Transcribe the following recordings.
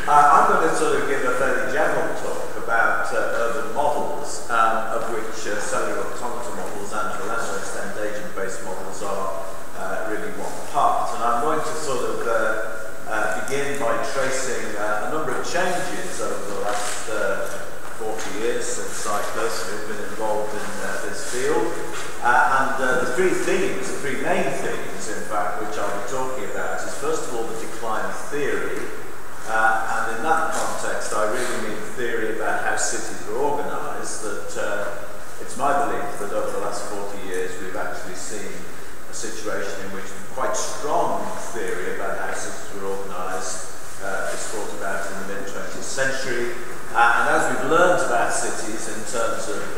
I'm going to sort of give a fairly general talk about urban models, of which cellular automata models and to a lesser extent agent-based models are really one part. And I'm going to sort of begin by tracing a number of changes over the last 40 years since cyclists have been involved in this field. The three main themes, in fact, which I'll be talking about is first of all the decline of theory. And in that context, I really mean theory about how cities are organised. That it's my belief that over the last 40 years we've actually seen a situation in which quite strong theory about how cities were organised is thought about in the mid-20th century. And as we've learned about cities in terms of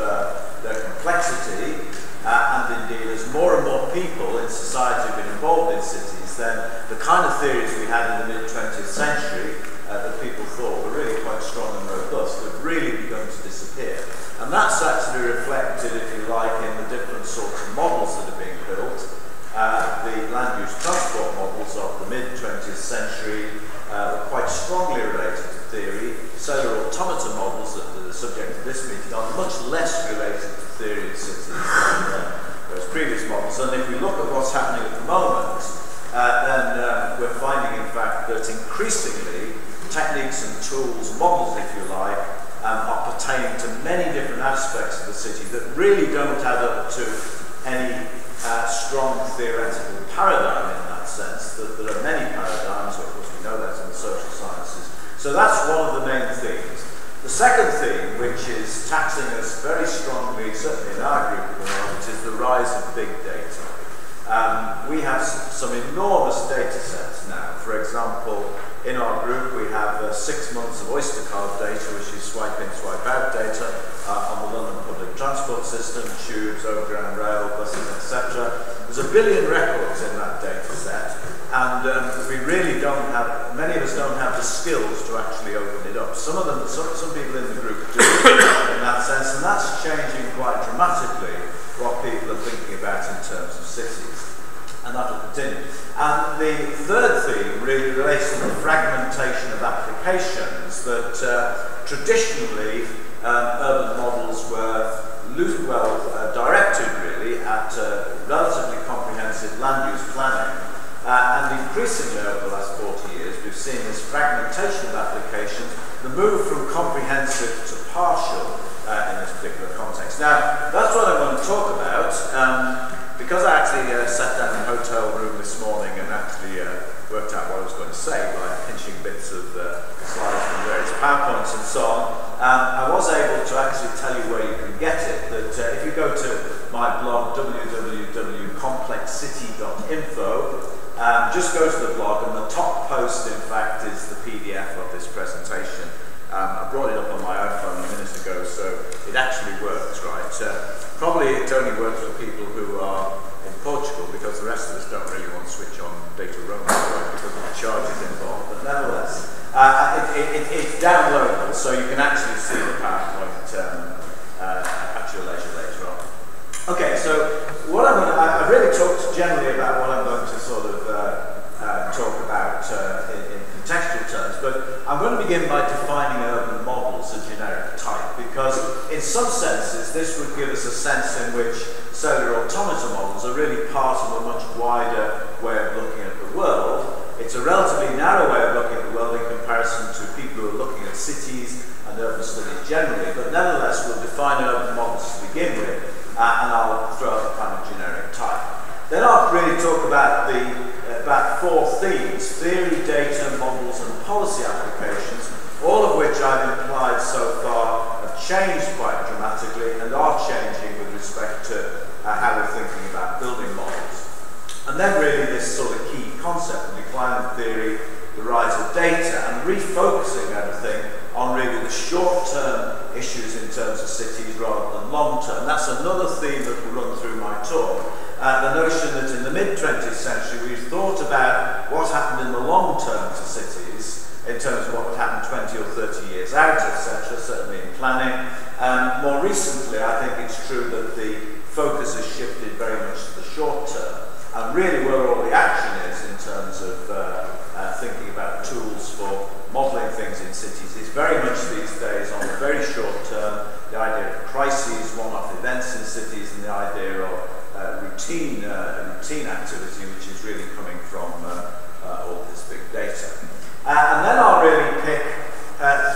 their complexity, and indeed as more and more people in society have been involved in cities, then the kind of theories we had in the mid-20th century that people thought were really quite strong and robust have really begun to disappear. And that's actually reflected, if you like, in the different sorts of models that are being built. The land use transport models of the mid-20th century were quite strongly related to theory. Cellular automata models that are the subject of this meeting are much less related to theory of cities than those previous models. And if we look at what's happening at the moment, then we're finding, in fact, that increasingly techniques and tools, models, if you like, are pertaining to many different aspects of the city that really don't add up to any strong theoretical paradigm in that sense. That there are many paradigms, of course we know that in the social sciences. So that's one of the main themes. The second theme, which is taxing us very strongly, certainly in our group at the moment, is the rise of big data. We have some enormous data sets now. For example, in our group we have 6 months of Oyster card data, which is swipe in, swipe out data on the London public transport system, tubes, overground rail, buses, etc. There's 1 billion records in that data set, and we really don't have, many of us don't have the skills to actually open it up. Some of them, some people in the group do in that sense, and that's changing quite dramatically what people are thinking about in terms of cities. And that will continue. And the third theme really relates to the fragmentation of applications that traditionally urban models were directed really at relatively comprehensive land use planning. And increasingly over the last 40 years we've seen this fragmentation of applications, the move from comprehensive to partial in this particular context. Now that's what I'm going to talk about. Because I actually sat down in a hotel room this morning and actually worked out what I was going to say by pinching bits of slides from various PowerPoints and so on, I was able to actually tell you where you can get it. That if you go to my blog, www.complexcity.info, just go to the blog, and the top post, in fact, is the PDF of this presentation. I brought it up on my iPhone a minute ago, so it actually works, right? Probably it only works for people who are in Portugal, because the rest of us don't really want to switch on data roaming because of the charges involved. But nevertheless, it's downloadable, so you can actually see the PowerPoint at your leisure later on. Okay, so what I really talked generally about what I'm going to sort of talk about in contextual terms, but I'm going to begin by defining urban models as a generic type, because in some senses this would give us a sense in which cellular automata models are really part of a much wider way of looking at the world. It's a relatively narrow way of looking at the world in comparison to people who are looking at cities and urban studies generally, but nevertheless we'll define urban models to begin with, and I'll throw out a kind of generic type. Then I'll really talk about about 4 themes: theory, data, models and policy applications, all of which I've implied so far have changed quite dramatically and are changing with respect to how we're thinking about building models. And then really this sort of key concept, the decline of theory, the rise of data, and refocusing everything on really the short-term issues in terms of cities rather than long-term. That's another theme that will run through my talk. The notion that in the mid-20th century we thought about what happened in the long term to cities in terms of what would happen 20 or 30 years out, etc., certainly in planning. More recently, I think it's true that the focus has shifted very much to the short term. and really where all the action is in terms of thinking about tools for modelling things in cities is very much these days on the very short term, the idea of crises, one-off events in cities, and the idea of routine activity, which is really coming from all this big data. And then I'll really pick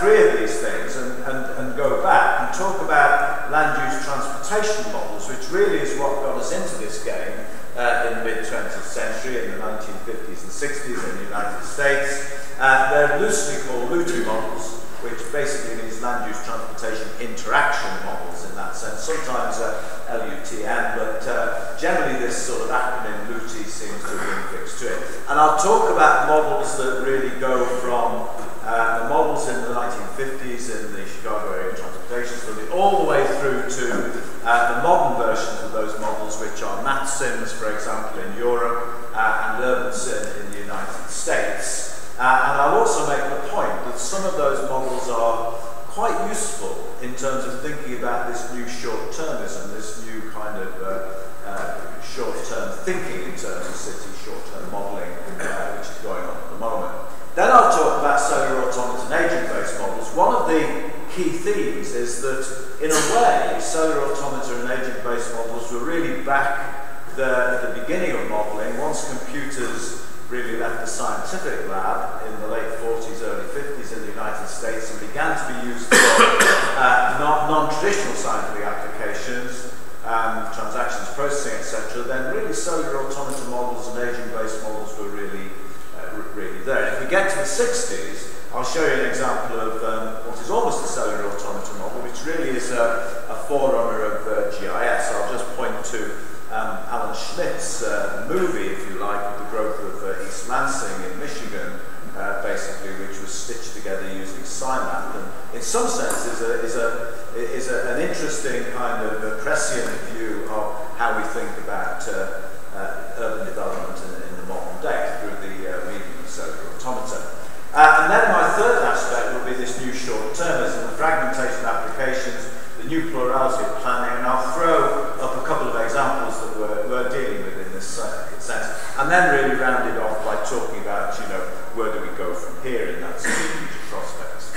three of these things and go back and talk about land use transportation models, which really is what got us into this game in the mid-20th century, in the 1950s and 60s in the United States. They're loosely called LUTI models, which basically means land use transportation interaction models in that sense, sometimes LUTM, but generally this sort of acronym LUTI seems to have been fixed to it. And I'll talk about models that really go from the models in the 1950s in the Chicago Area Transportation Study all the way through to the modern versions of those models, which are MathSims, for example, in Europe, and UrbanSim in the United States. And I'll also make the point that some of those models are quite useful in terms of thinking about this new short-termism, this new kind of short-term thinking in terms of city short-term modelling, which is going on at the moment. Then I'll talk about cellular automaton agent-based models. One of the key themes is that, in a way, cellular automata and agent-based models were really back at the beginning of modelling, once computers really left the scientific lab in the late 40s, early 50s in the United States and began to be used for non-traditional scientific applications, transactions processing, etc., then really cellular automata models and agent-based models were really there. If we get to the 60s, I'll show you an example of what is almost a cellular automata model, which really is a forerunner of GIS. I'll just point to Alan Schmidt's movie, if you like, of the growth of East Lansing in Michigan, basically, which was stitched together using SciMap, and in some sense is an interesting kind of prescient view of how we think about urban development in the modern day through the medium of cellular automata. And then my third aspect will be this new short-termism, the fragmentation of applications, the new plurality of planning, and I'll throw up a couple of examples that we're dealing with in this sense, and then really round it off by talking about, where do we go from here in that sort of future prospects.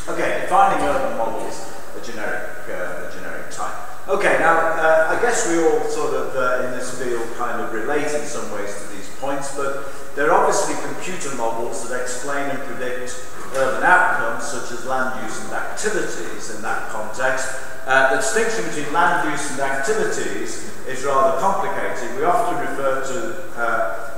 Okay, defining urban models, a generic type. Okay, now I guess we all sort of in this field kind of relate in some ways to these points, but there are obviously computer models that explain and predict urban outcomes such as land use and activities in that context. The distinction between land use and activities is rather complicated. We often refer to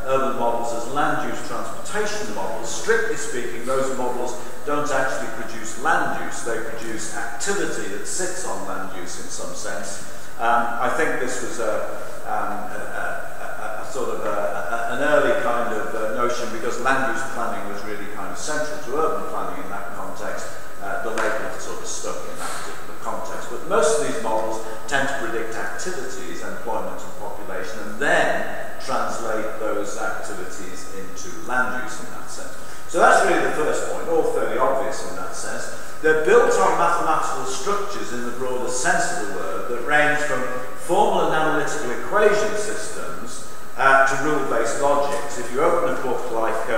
urban models as land use transportation models. Strictly speaking, those models don't actually produce land use, they produce activity that sits on land use in some sense. I think this was an early kind of notion, because land use planning was really kind of central to urban planning in that context. The label sort of stuck in that particular context. But most of these models tend to predict activities, employment and population, and then translate those activities into land use in that sense. So that's really the first point, all fairly obvious in that sense. They're built on mathematical structures in the broadest sense of the word that range from formal and analytical equation systems to rule-based logics. If you open a book like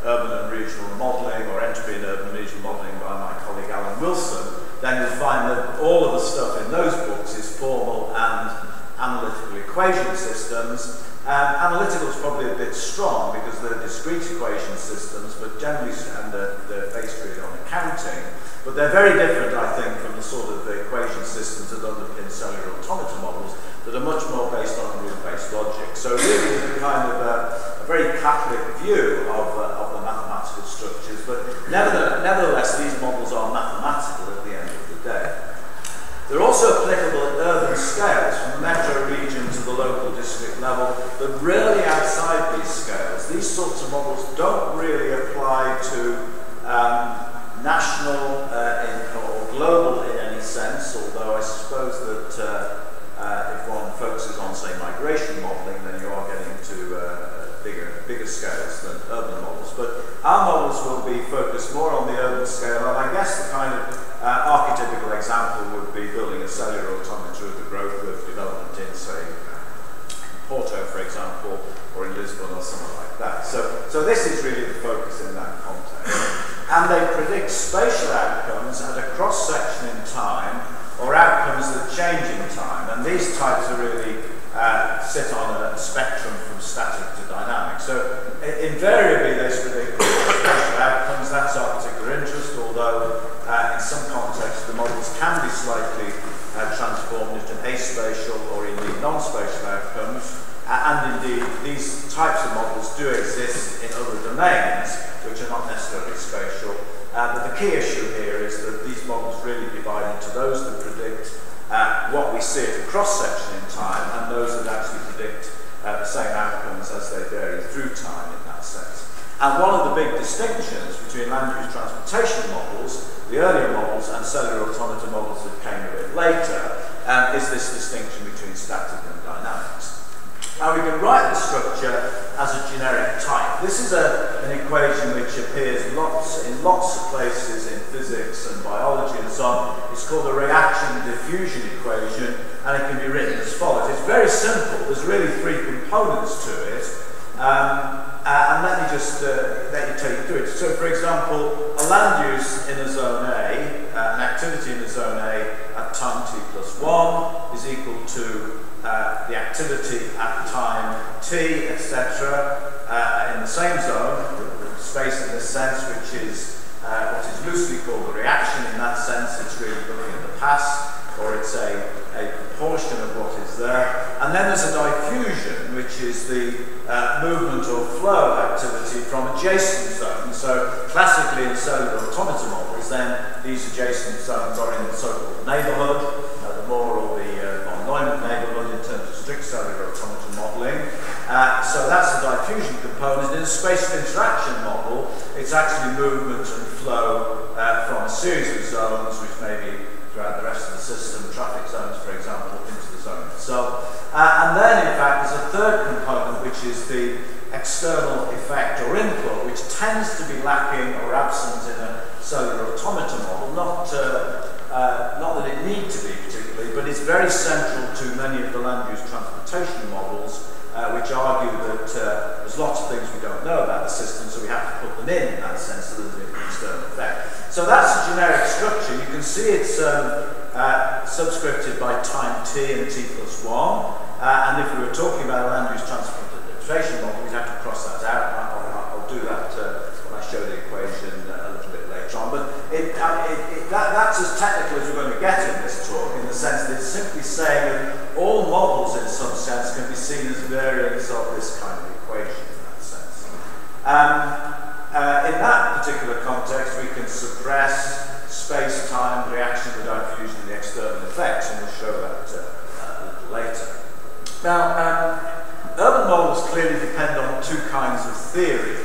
Urban and Regional Modelling or Entropy in Urban and Regional Modelling by my colleague Alan Wilson, then you'll find that all of the stuff in those books is formal and analytical equation systems. Analytical is probably a bit strong because they're discrete equation systems, but generally they're based really on accounting. But they're very different, I think, from the sort of equation systems that underpin cellular automata models that are much more based on rule-based logic. So really it's a kind of a very Catholic view of the mathematical structures, but nevertheless these models are mathematical at the end of the day. They're also applicable at urban scales, from the metro region to the local district level, but rarely outside these scales. These sorts of models don't really apply to national or global in any sense, although I suppose that if one focuses on, say, migration modelling, then you are getting to bigger scales than urban models. But our models will be focused more on the urban scale, and I guess the kind of archetypical example would be building a cellular automata of the growth of development in, say, Porto, for example, or in Lisbon or somewhere like that. So this is really the focus in that context. And they predict spatial outcomes at a cross-section in time, or outcomes that change in time. And these types are really sit on a spectrum from static to dynamic. So invariably they predict spatial outcomes. That's our particular interest, although in some contexts the models can be slightly transformed into aspatial or indeed non-spatial outcomes. And indeed, these types of models do exist in other domains, which are not necessarily spatial. But the key issue here is that these models really divide into those that predict what we see at a cross-section in time, and those that actually predict the same outcomes as they vary through time in that sense. And one of the big distinctions between land-use transportation models, the earlier models, and cellular automata models that came a bit later, is this distinction between static and dynamics. Now we can write the structure as a generic type. This is an equation which appears in lots of places in physics and biology and so on. It's called the reaction diffusion equation, and it can be written as follows. It's very simple. There's really three components to it. And let me just let you take you through it. So, for example, a land use in a zone A, an activity in a zone A at time t plus 1 is equal to the activity at time t, etc., in the same zone, the space in this sense, which is what is loosely called the reaction. In that sense, it's really looking at the past, or it's a proportion of what is there. And then there's a diffusion, which is the movement or flow activity from adjacent zones. So classically in cellular automata models, then these adjacent zones are in the so-called neighbourhood, the Moore or the von Neumann neighbourhood in terms of strict cellular automata modelling. So that's the diffusion component. In a spatial interaction model, it's actually movement and flow from a series of zones, which may be throughout the rest of the system, traffic zones, for example, into the zone itself. And then, in fact, there's a third component, which is the external effect or input, which tends to be lacking or absent in a cellular automata model. Not that it needs to be particularly, but it's very central to many of the land-use transportation models, which argue that there's lots of things we don't know about the system, so we have to put them in that sense, so there's an external effect. So that's a generic structure. You can see it's subscripted by time t and t plus 1. And if we were talking about a land-use transportation model, we'd have to cross that out. I'll do that when I show the equation a little bit later on. But that's as technical as we're going to get in this talk, in the sense that it's simply saying that all models, in some sense, can be seen as variants of this kind of equation, in that sense. In that particular context, we can suppress space-time, reaction to diffusion, and the external effects, and we'll show that a little later. Now, urban models clearly depend on two kinds of theory.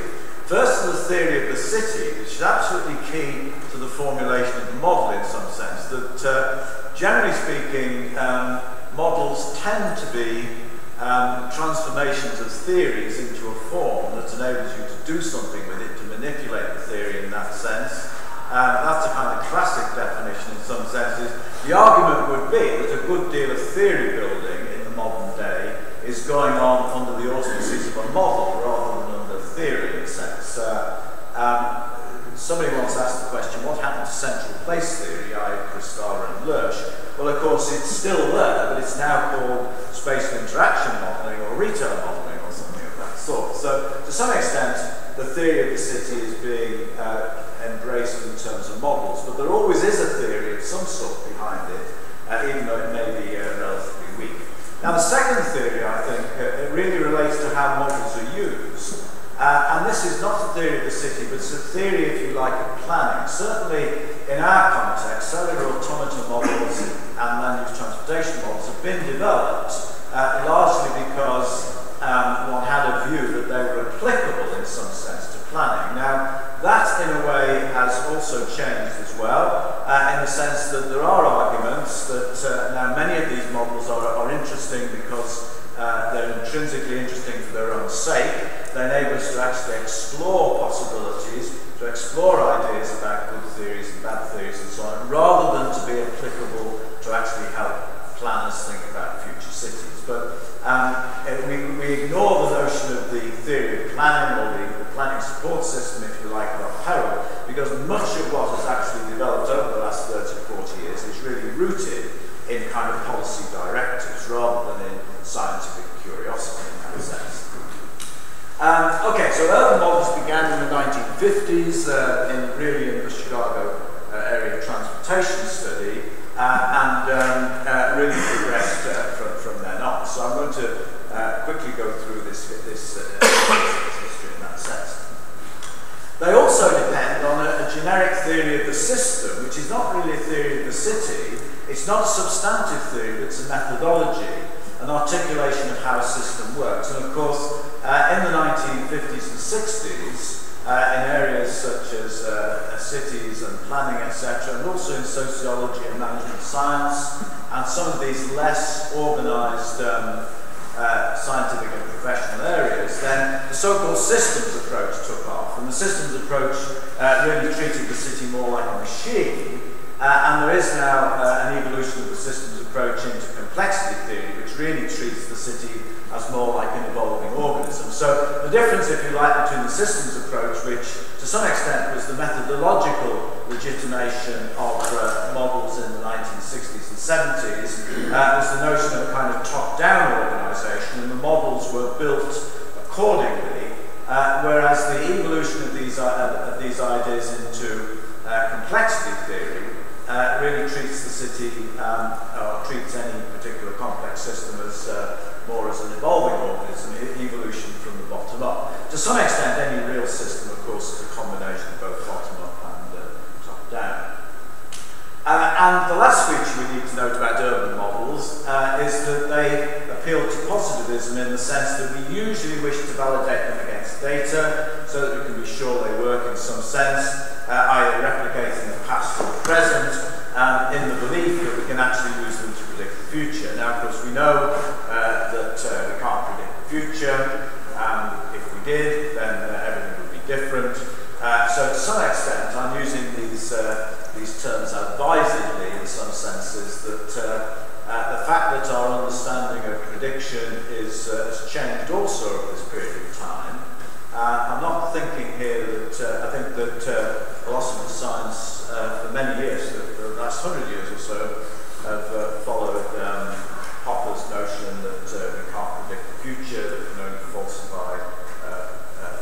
First is the theory of the city, which is absolutely key to the formulation of the model in some sense, that generally speaking, models tend to be transformations of theories into a form that enables you to do something with it, to manipulate the theory in that sense. That's a kind of classic definition in some senses. The argument would be that a good deal of theory building in the modern day is going on under the auspices of a model rather than under theory in a sense. Somebody once asked the question, what happened to central place theory, i.e. Kristara and Lersch? Well, of course, it's still there, but it's now called spatial interaction modelling or retail modelling or something of that sort. So, to some extent, the theory of the city is being embraced in terms of models, but there always is a theory of some sort behind it, even though it may be relatively weak. Now, the second theory, I think, it really relates to how models are used. And this is not a theory of the city, but it's a theory, if you like, of planning. Certainly, in our context, cellular automata models and land-use transportation models have been developed largely because one had a view that they were applicable in some sense to planning. Now, that in a way has also changed as well, in the sense that there are arguments that now many of these models are interesting because they're intrinsically interesting for their own sake. They enable us to actually explore possibilities, to explore ideas about good theories and bad theories and so on, rather than to be applicable to actually help planners think about future cities. But we we ignore the notion of the theory of planning, or the planning support system, if you like, of peril, because much of what has actually developed over the last 30, 40 years is really rooted in kind of policy directives rather than in scientific curiosity in that sense. Okay, so urban models began in the 1950s really in the Chicago area transportation study and really progressed from then on. So I'm going to quickly go through this history in that sense. They also depend on a generic theory of the system, which is not really a theory of the city. It's not a substantive theory, it's a methodology, an articulation of how a system works. And of course, in the 1950s and 60s, in areas such as cities and planning, etc., and also in sociology and management science, and some of these less organised scientific and professional areas, then the so-called systems approach took off. And the systems approach really treated the city more like a machine. And there is now an evolution of the systems approach into complexity theory, which really treats the city as more like an evolving organism. So the difference, if you like, between the systems approach, which to some extent was the methodological legitimation of models in the 1960s and 70s, was the notion of a kind of top-down organisation, and the models were built accordingly, whereas the evolution of these ideas into complexity theory really treats the city, or treats any particular complex system as more as an evolving organism, evolution from the bottom up. To some extent, any real system, of course, is a combination of both bottom up and top down. And the last feature we need to note about urban models is that they appeal to positivism in the sense that we usually wish to validate them against data so that we can be sure they work in some sense, either replicating the past or the present, in the belief that we can actually use them to predict the future. Now, of course, we know that we can't predict the future. If we did, then everything would be different. So to some extent, I'm using these terms advisedly in some senses, that the fact that our understanding of prediction has changed also over this period of time. I'm not thinking here that, I think that philosophy science for many years, the last 100 years or so, have followed Popper's notion that we can't predict the future, that we can only falsify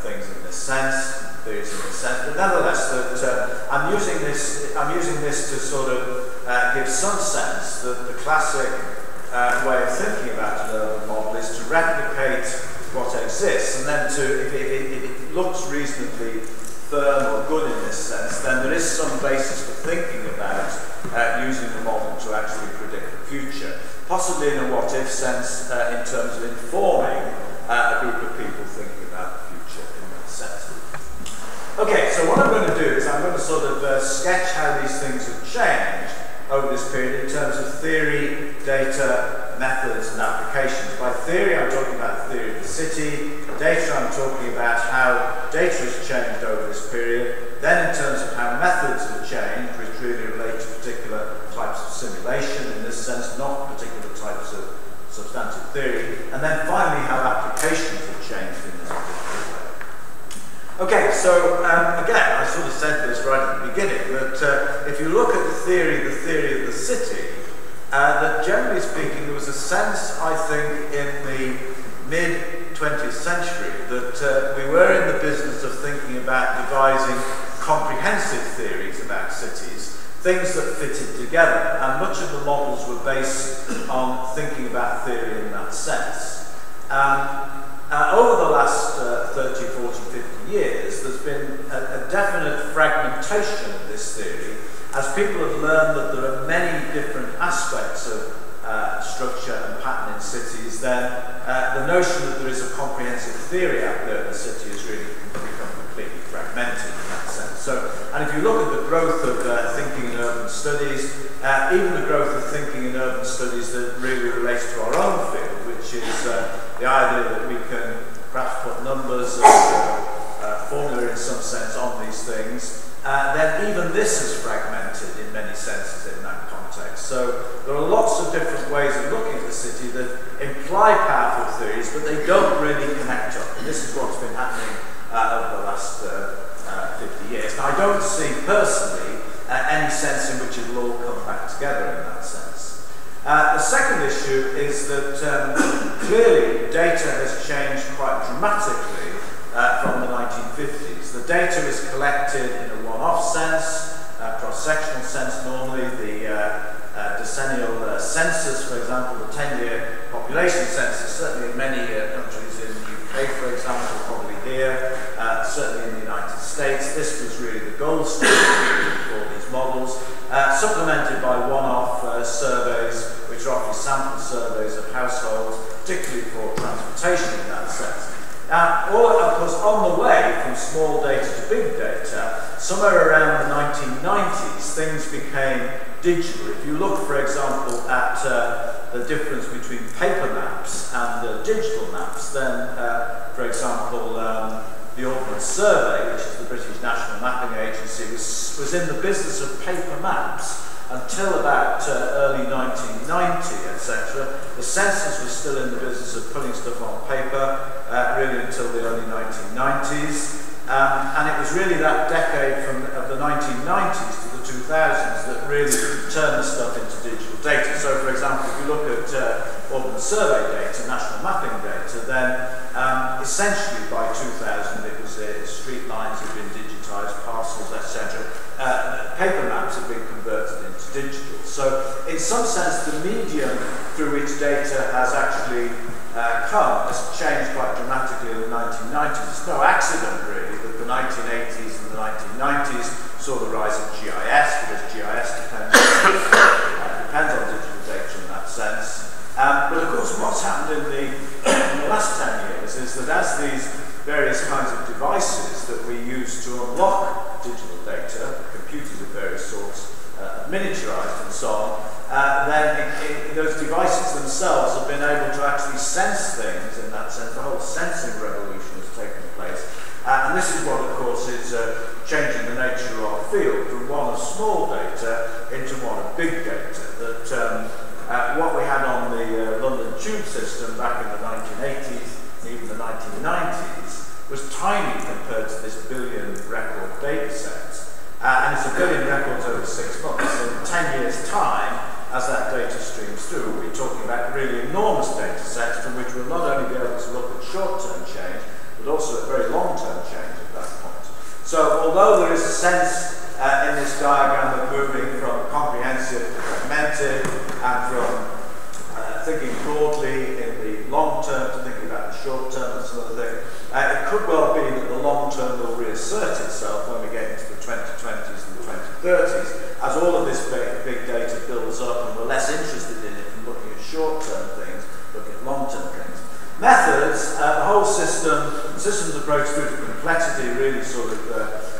things in this sense, theories in this sense. But nevertheless, that I'm using this to sort of give some sense that the classic way of thinking about an urban model is to replicate what exists, and then if it looks reasonably firm or good in this sense, then there is some basis for thinking about using the model to actually predict the future, possibly in a what-if sense, in terms of informing a group of people thinking about the future in that sense. Okay, so what I'm going to do is I'm going to sort of sketch how these things have changed over this period in terms of theory, data, methods and applications. By theory, I'm talking about the theory of the city. Data, I'm talking about how data has changed over this period. Then in terms of how methods have changed, which really relate to particular types of simulation, in this sense, not particular types of substantive theory. And then finally, how applications have changed in this particular way. Okay, so again, I sort of said this right at the beginning, that if you look at the theory of the city, that generally speaking, there was a sense, I think, in the mid-20th century that we were in the business of thinking about devising comprehensive theories about cities, things that fitted together, and much of the models were based on thinking about theory in that sense. Over the last 30, 40, 50 years, there's been a definite fragmentation of this theory, as people have learned that there are many different aspects of structure and pattern in cities, then the notion that there is a comprehensive theory out there in the city has really become completely fragmented in that sense. So, and if you look at the growth of thinking in urban studies, even the growth of thinking in urban studies that really relates to our own field, which is the idea that we can perhaps put numbers and formula in some sense on these things, then even this is fragmented in many senses in that context. So there are lots of different ways of looking at the city, activity that imply powerful theories, but they don't really connect up. And this is what's been happening over the last 50 years. Now, I don't see personally any sense in which it will all come back together in that sense. The second issue is that clearly data has changed quite dramatically from the 1950s. The data is collected in a one-off sense, cross-sectional sense normally. The decennial census, for example, the 10-year population census, certainly in many countries in the UK, for example, probably here, certainly in the United States, this was really the gold standard for these models, supplemented by one-off surveys, which are often sample surveys of households, particularly for transportation in that sense. All, of course, on the way from small data to big data, somewhere around the 1990s, things became digital. If you look, for example, at the difference between paper maps and digital maps, then, for example, the Ordnance Survey, which is the British National Mapping Agency, was in the business of paper maps until about early 1990, etc. The census was still in the business of putting stuff on paper, really until the early 1990s. And it was really that decade of the 1990s to the 2000s that really turned the stuff into digital data. So, for example, if you look at Ordnance Survey data, national mapping data, then essentially by 2000 it was street lines had been digitised, parcels, etc. Paper maps have been converted into digital. So, in some sense, the medium through which data has actually has changed quite dramatically in the 1990s. It's no accident, really, that the 1980s and the 1990s saw the rise of GIS, because GIS depends on digital data in that sense. But of course, what's happened in the last 10 years is that as these various kinds of devices that we use to unlock digital data, computers of various sorts, miniaturized and so on, then those devices themselves have been able to actually sense things in that sense. The whole sensing revolution has taken place. And this is what, of course, is changing the nature of our field from one of small data into one of big data. That what we had on the London Tube system back in the 1980s, even the 1990s, was tiny compared to this billion record data set. And it's a billion records over 6 months. In 10 years' time, as that data streams through, we'll be talking about really enormous data sets from which we'll not only be able to look at short-term change, but also at very long-term change at that point. So, although there is a sense in this diagram of moving from comprehensive to fragmented, and from thinking broadly in the long term to thinking about the short term and sort of thing, it could well be that the long term will reassert itself when we get into the 2020s and the 2030s, as all of this big data builds up and we're less interested in it from looking at short term things, looking at long term things. Methods, the whole systems approach through to complexity really sort of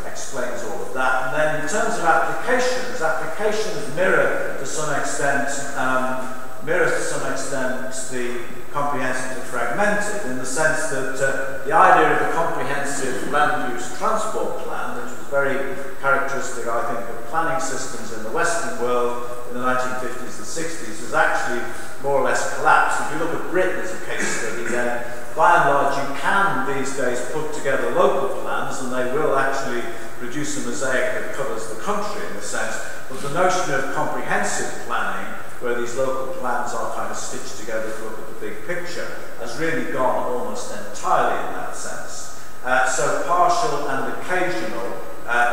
explains all of that. And then in terms of applications, applications mirror to some extent the comprehensive to fragmented, in the sense that the idea of a comprehensive land use transport plan, which was very characteristic, I think, of planning systems in the Western world in the 1950s and 60s, has actually more or less collapsed. If you look at Britain as a case study, then by and large you can these days put together local plans, and they will actually produce a mosaic that covers the country in a sense. But the notion of comprehensive planning, where these local plans are kind of stitched together to look at the big picture, has really gone almost entirely in that sense. So partial and occasional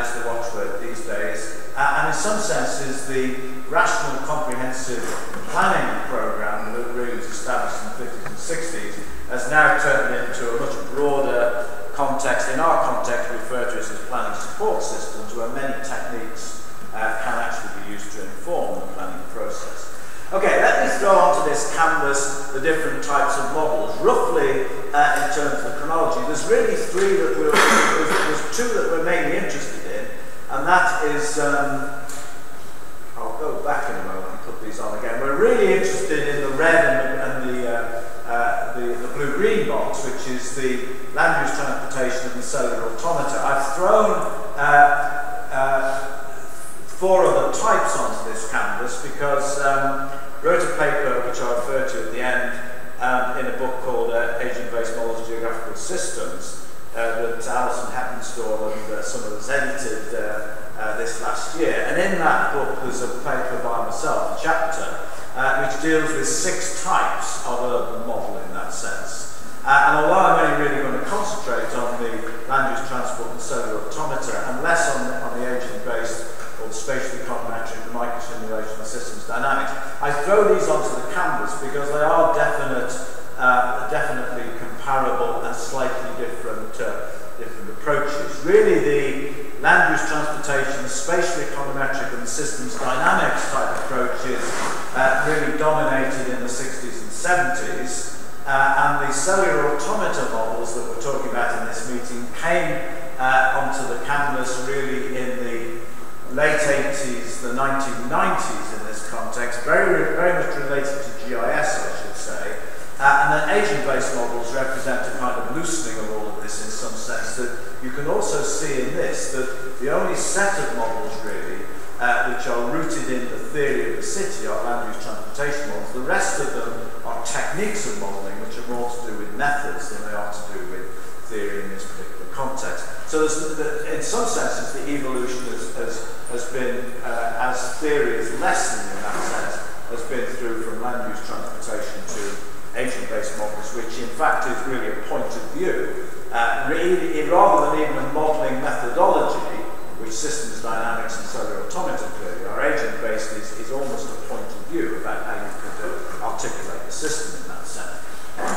is the watchword these days, and in some senses the rational comprehensive planning program that really was established in the 50s and 60s has now turned into a much broader context. In our context, we refer to it as planning support systems, where many techniques can actually be used to inform the planning process. Okay, let me throw onto this canvas the different types of models. Roughly, in terms of the chronology, there's really three that there's two that we're mainly interested in, and that is, I'll go back in a moment and put these on again. We're really interested in the red and the blue-green box, which is the land use transportation and the cellular automata. I've thrown 4 other types onto this canvas because wrote a paper which I referred to at the end in a book called Agent-Based Models of Geographical Systems that Alison Heppenstall and some of us edited this last year. And in that book there's a paper by myself, a chapter, which deals with 6 types of urban model in that sense. And although I'm only really going to concentrate on the land use transport and cellular automata and less on the agent-based or the spatially econometric, the microsimulation and systems dynamics, I throw these onto the canvas because they are definitely comparable and slightly different approaches. Really, the land use transportation, the spatially econometric and the systems dynamics type approaches really dominated in the 60s and 70s. And the cellular automata models that we're talking about in this meeting came onto the canvas really in the late 80s, the 1990s in this context, very much related to GIS, I should say. And then agent-based models represent a kind of loosening of all of this in some sense that you can also see in this, that the only set of models really which are rooted in the theory of the city are land use transportation models. The rest of them are techniques of modelling which are more to do with methods than they are to do with theory in this particular context. So in some senses the evolution has been, as theory is lessened in that sense, has been through from land use transportation to agent-based models, which in fact is really a point of view. Rather than even a modelling methodology, which systems dynamics and cellular automata clearly are, agent-based is almost a point of view about how you could articulate the system in that sense.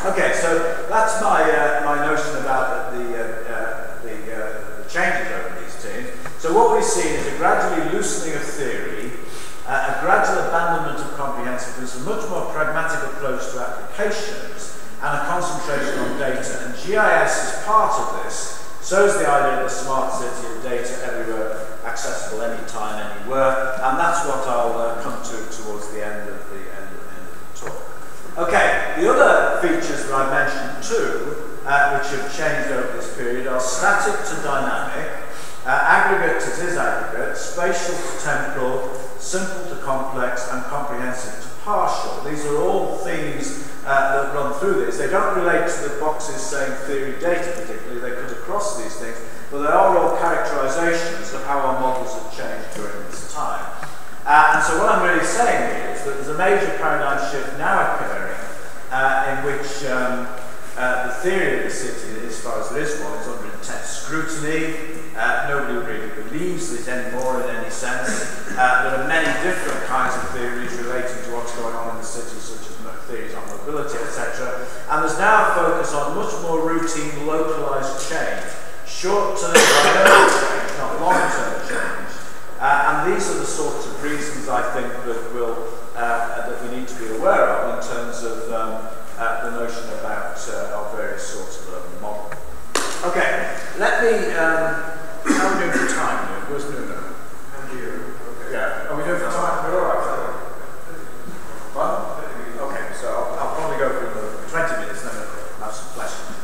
Okay, so that's my notion about the changes over these teams. So what we've seen is a gradually loosening of theory, a gradual abandonment of comprehensiveness, a much more pragmatic approach to applications, and a concentration on data. And GIS is part of this. So is the idea of the smart city of data everywhere, accessible anytime, anywhere, and that's what I'll come to towards the end of the talk. Okay, the other features that I mentioned too, which have changed over this period, are static to dynamic, aggregate to disaggregate, spatial to temporal, simple to complex, and comprehensive to partial. These are all themes that run through this. They don't relate to the boxes saying theory data particularly, they cut across these things, but they are all characterizations of how our models have changed during this time. And so what I'm really saying here is that there's a major paradigm shift now occurring in which the theory of the city, as far as there is one, is under intense scrutiny. Nobody really believes it anymore in any sense. There are many different kinds of theories relating to what's going on in the city, such as theories on mobility, etc. And there's now a focus on much more routine, localized change, short-term dynamic change, not long-term change. And these are the sorts of reasons I think that we need to be aware of in terms of the notion about our various sorts of urban model. Okay, let me. How are we doing for time? Where's Nuno? And you. Okay. Yeah. Are we doing for time? We're all right. What? Okay, so I'll probably go for another 20 minutes, then I'll have some questions.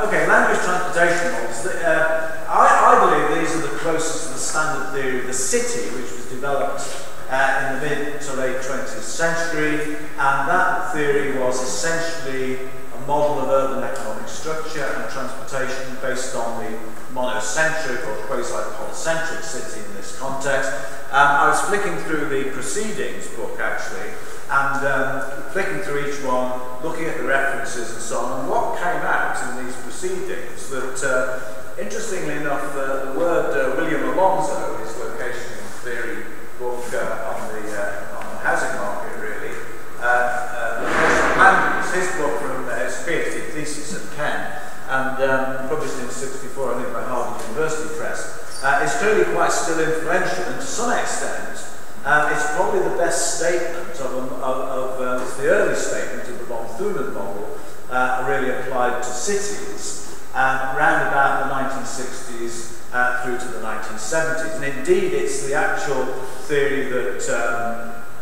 Okay, land use transportation models. I believe these are the closest to the standard theory of the city, which was developed in the mid to late 20th century, and that theory was essentially a model of urban economic structure and transportation based on the monocentric or quasi-polycentric city in this context. I was flicking through the proceedings book actually, and flicking through each one, looking at the references and so on, and what came out in these proceedings that, interestingly enough, the word William Alonso, his location in theory book on the housing market really, location of land use, his book from his PhD thesis at Kent, and published in '64, I think by Harvard University Press, is clearly quite still influential, and to some extent, it's probably the best statement it's the early statement of the von Thunen model really applied to cities around about the 1960s through to the 1970s. And indeed, it's the actual theory that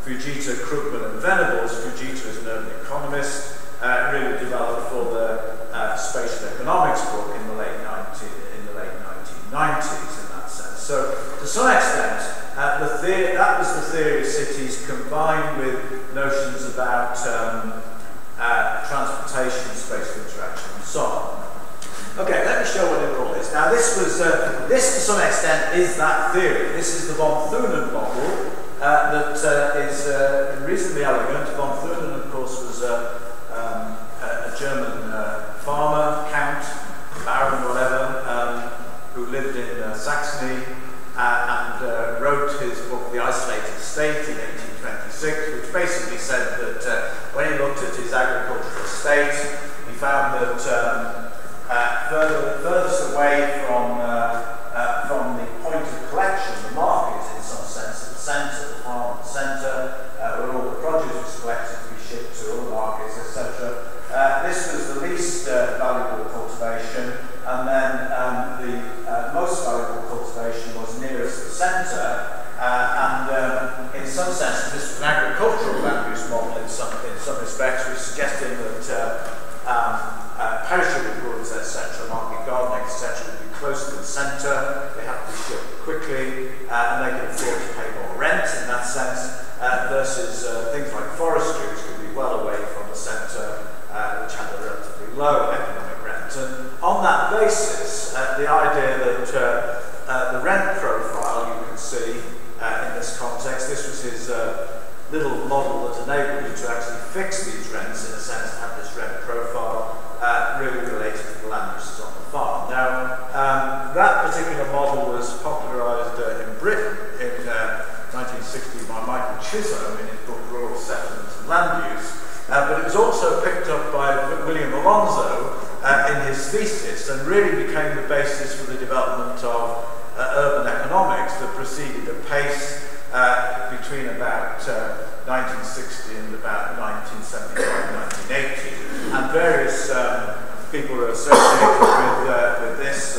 Fujita, Krugman and Venables, Fujita is an urban economist, really developed for the spatial economics book in the late 1990s in that sense. So to some extent, that was the theory of cities combined with notions about transportation, spatial interaction, and so on. Okay, let me show what it all is. Now, this to some extent is that theory. This is the von Thunen model that is reasonably elegant. Von Thunen, of course, was a German farmer, count, baron, whatever, who lived in Saxony and wrote his book, The Isolated State, in 1826, which basically said that when he looked at his agricultural estate, he found that furthest away from the point of collection, the market in some sense, at the centre, the farm at the centre, where all the produce was collected to be shipped to all the markets, etc. This was the least valuable cultivation, and then the most valuable cultivation was nearest the centre, and in some sense this was an agricultural land use model in some respects, which suggested that perishable goods, etc., market gardening, etc., would be close to the centre, they have to be shipped quickly, and they could afford to pay more rent in that sense, versus things like forestry, which could be well away from the centre, which had a relatively low economic rent. And on that basis, the idea that the rent profile, you can see in this context, this was his little model that enabled you to actually fix these rents, in a sense, to have this rent profile really related to the land uses on the farm. Now, that particular model was popularised in Britain in 1960 by Michael Chisholm in his book Rural Settlements and Land Use, but it was also picked up by William Alonso in his thesis and really became the basis for the development of urban economics that proceeded apace between about 1960 and about 1975, 1980, and various people are associated with this.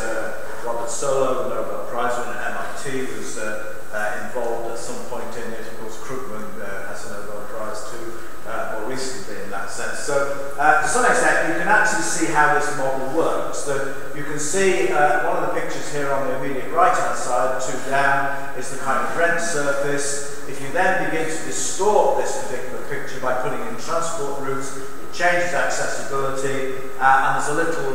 Robert Solow, the Nobel Prize winner at MIT, was involved at some point in it. Of course, Krugman has a Nobel Prize too, more recently in that sense. So, to some extent, you can actually see how this model works. That you can see one of the pictures here on the immediate right-hand side, two down, is the kind of rent surface. If you then begin to distort this particular picture by putting in transport routes, it changes accessibility, and there's a little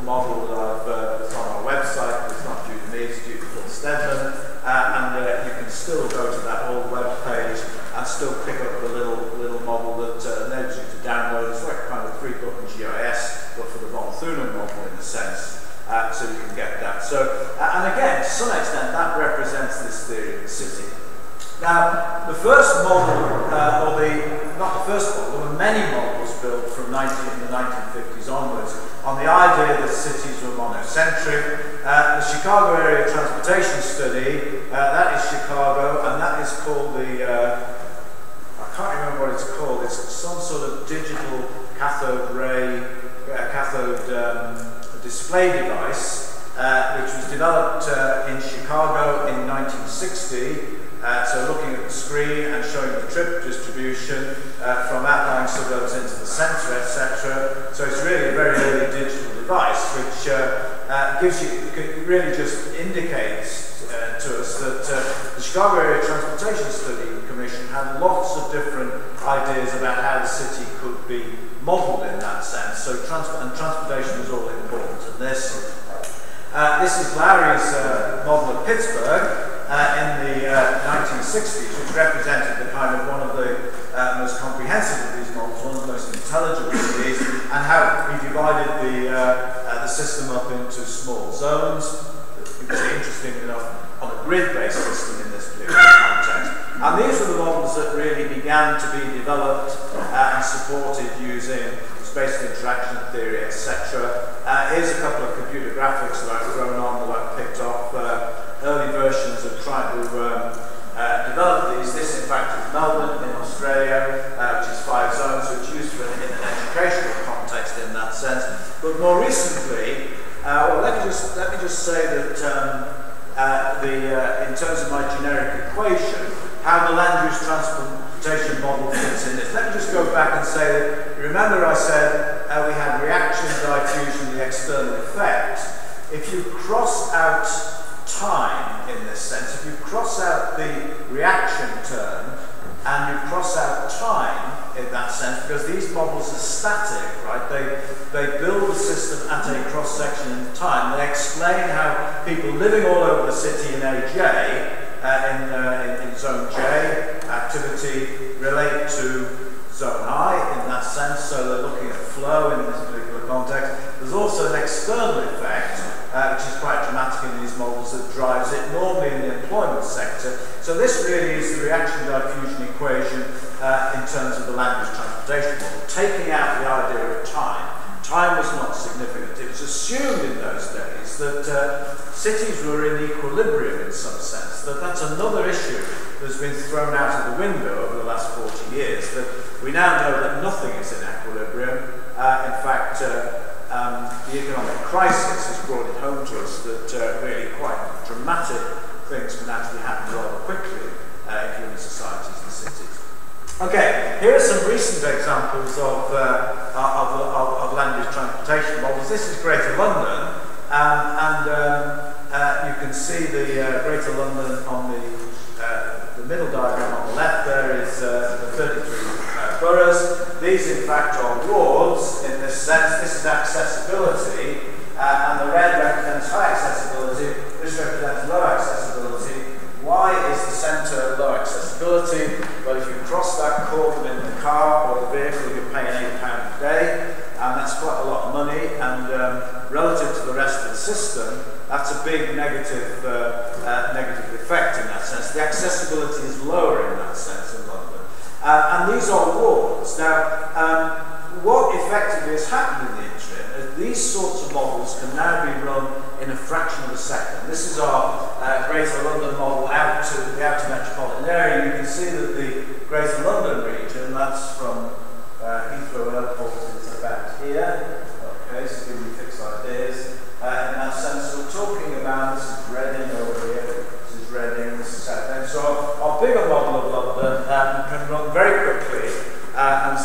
model that's on our website. It's not due to me, it's due to Phil Stedman, and you can still go to that old web page and still pick up the little model that enables you to download. It's like a kind of 3-button GIS, but for the von Thunen model in a sense, so you can get that. So, and again, to some extent, that represents this theory of the city. Now, the first model, not the first model, there were many models built from the 1950s onwards on the idea that cities were monocentric. The Chicago Area Transportation Study, that is Chicago, and that is called the, I can't remember what it's called, it's some sort of digital cathode ray, display device, which was developed in Chicago in 1960. So looking at the screen and showing the trip distribution from outlying suburbs into the centre, etc. So it's really a very early digital device, which really just indicates to us that the Chicago Area Transportation Study Commission had lots of different ideas about how the city could be modelled in that sense. So transportation was all important in this. This is Larry's model of Pittsburgh. In the 1960s, which represented the kind of one of the most comprehensive of these models, one of the most intelligible of these, and how we divided the system up into small zones, which is interesting enough on a grid-based system in this particular context. And these were the models that really began to be developed and supported using spatial interaction theory, etc. Here's a couple of computer graphics that I've thrown on that I've picked off. Early versions of trying to develop these. This, in fact, is Melbourne in Australia, which is 5 zones, so it's used in an educational context in that sense. But more recently, well, let me just say that in terms of my generic equation, how the land use transportation model fits in this. Let me just go back and say that, remember I said we had reaction, diffusion, the external effect. If you cross out time in this sense. If you cross out the reaction term and you cross out time in that sense, because these models are static, right? They build the system at a cross-section in time. They explain how people living all over the city in AJ, in zone J, activity relate to zone I in that sense, so they're looking at flow in this particular context. There's also an external effect, which is quite dramatic in these models, that drives it, normally in the employment sector. So this really is the reaction diffusion equation in terms of the language transportation model, taking out the idea of time. Time was not significant. It was assumed in those days that cities were in equilibrium in some sense. That's another issue that's been thrown out of the window over the last 40 years, that we now know that nothing is in equilibrium. In fact, the economic crisis has brought it home to us that really quite dramatic things can actually happen rather quickly if you're in societies and cities. Okay, here are some recent examples of language transportation models. This is Greater London, and you can see the Greater London on the middle diagram on the left. There is the 33 boroughs. These, in fact, are wards in this sense. This is accessibility, and the red represents high accessibility. This represents low accessibility. Why is the centre low accessibility? Well, if you cross that cordon in the car or the vehicle, you're paying £8 a day, and that's quite a lot of money, and relative to the rest of the system, that's a big negative effect in that sense. The accessibility is lower in that sense in London. And these are wards. Now, what effectively has happened in the interim is these sorts of models can now be run in a fraction of a second. This is our Greater London model out to the outer metropolitan area. You can see that the Greater London region, that's from Heathrow Airport, is about here. Okay, so give you fixed ideas. In that sense, we're talking about, this is Reading over here, this is Reading, this is Southend. So our bigger model of London can run very quickly and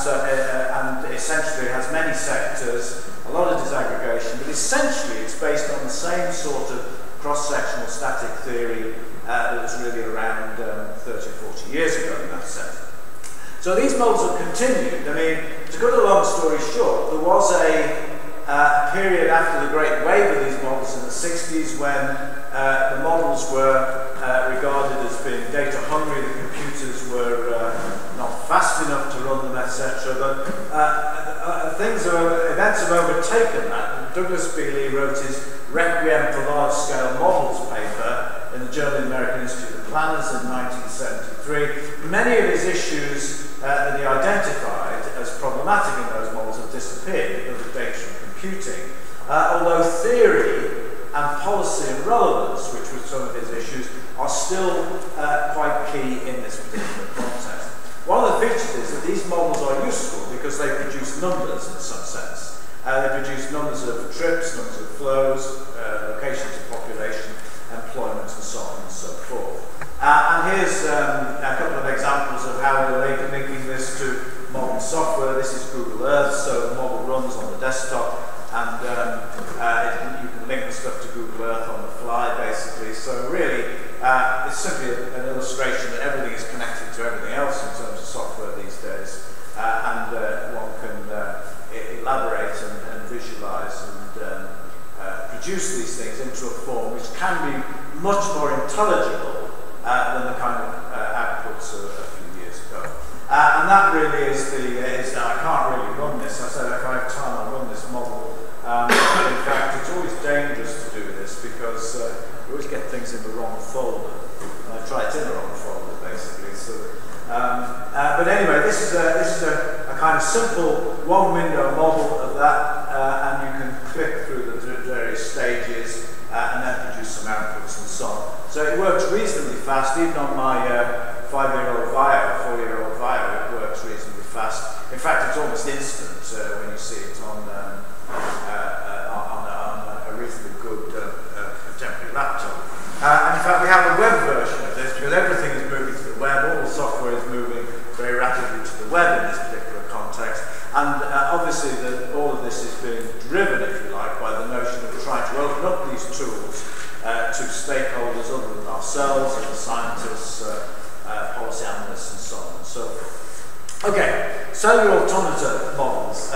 essentially has many sectors, a lot of disaggregation, but essentially it's based on the same sort of cross-sectional static theory that was really around 30 or 40 years ago in that sense. So these models have continued. I mean, to cut a long story short, there was a period after the great wave of these models in the 60s when the models were regarded as being data hungry, the computers were not fast enough to run them, etc. But events have overtaken that. Douglas B. Lee wrote his Requiem for Large-Scale Models paper in the Journal of the American Institute of Planners in 1973. Many of his issues that he identified as problematic in those models have disappeared because of data and computing, although theory and policy and relevance, which were some of his issues, are still quite key in this particular context. One of the features is that these models are useful because they produce numbers in some sense. They produce numbers of trips, numbers of flows, locations of population, employment, and so on and so forth. And here's a couple of examples of how they're linking this to modern software. This is Google Earth, so the model runs on the desktop, and you can link the stuff to Google Earth on the fly, basically. So really, it's simply an illustration that everything is connected to everything else in terms of software these days, and one can elaborate and visualize and produce these things into a form which can be much more intelligible than the kind of outputs a few years ago. And that really is now I can't really run this. I said if I have time I'll run this model. In fact, it's always dangerous to do this because you always get things in the wrong folder. And I try it in the wrong folder, basically. So, but anyway, this is a kind of simple one-window model of that, and you can click through the various stages and then produce some outputs and so on. So it works reasonably fast, even on my 5-year-old Vio, 4-year-old Vio, it works reasonably fast. In fact, it's almost instant when you see it on a reasonably good contemporary laptop. And in fact, we have a web version of this because everything is moving to the web. All the software is moving very rapidly to the web in this particular context. And obviously, all of this is being driven, if you like, by the notion of trying to open up these tools to stakeholders themselves, other scientists, policy analysts, and so on and so forth. Okay, cellular automata models.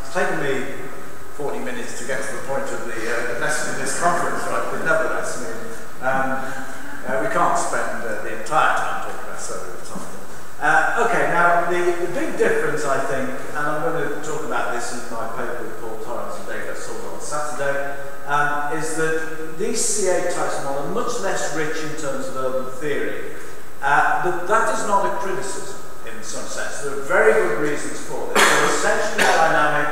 It's taken me 40 minutes to get to the point of the message of this conference, right? But nevertheless, we can't spend the entire time talking about cellular automata. Okay, now the big difference, I think, and I'm going to talk about this in my paper with Paul Torrens and David Silver on Saturday, is that these CA types of models are much less rich in terms of urban theory. But that is not a criticism in some sense. There are very good reasons for this. They're essentially dynamic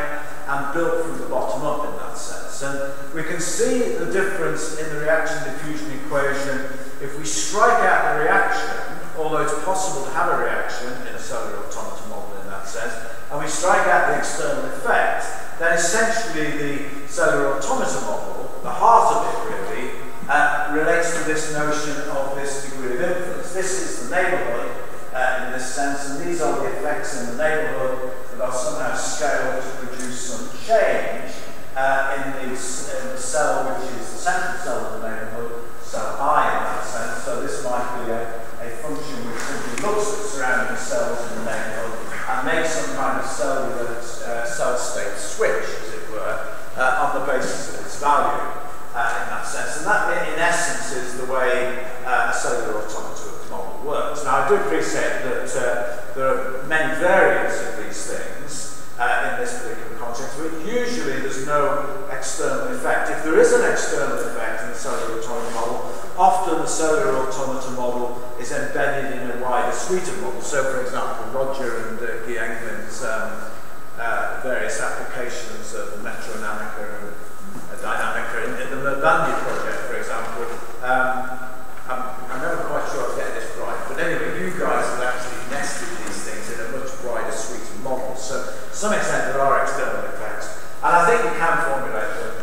and built from the bottom up in that sense. And we can see the difference in the reaction diffusion equation if we strike out the reaction, although it's possible to have a reaction in a cellular automata model in that sense, and we strike out the external effect, then essentially the cellular automata model, the heart of it really, relates to this notion of this degree of influence. This is the neighbourhood in this sense, and these are the effects in the neighbourhood that are somehow scaled to produce some change in the cell, which is the central cell of the neighbourhood, cell I in that sense. So this might be a function which simply looks at surrounding cells in the neighbourhood and makes some kind of cellular cell state switch, as it were, on the basis of its value in that sense. And that, in essence, is the way a cellular automata model works. Now, I do appreciate that there are many variants of these things in this particular context, but usually there's no external effect. If there is an external effect in the cellular automata model, often the cellular automata model is embedded in a wider suite of models. So, for example, Roger and Guy England's various applications of the metrodynamica and dynamica in the Batty project, for example. I'm never quite sure I'm getting this right, but anyway, you guys have actually nested these things in a much wider suite of models. So, to some extent, there are external effects, and I think you can formulate them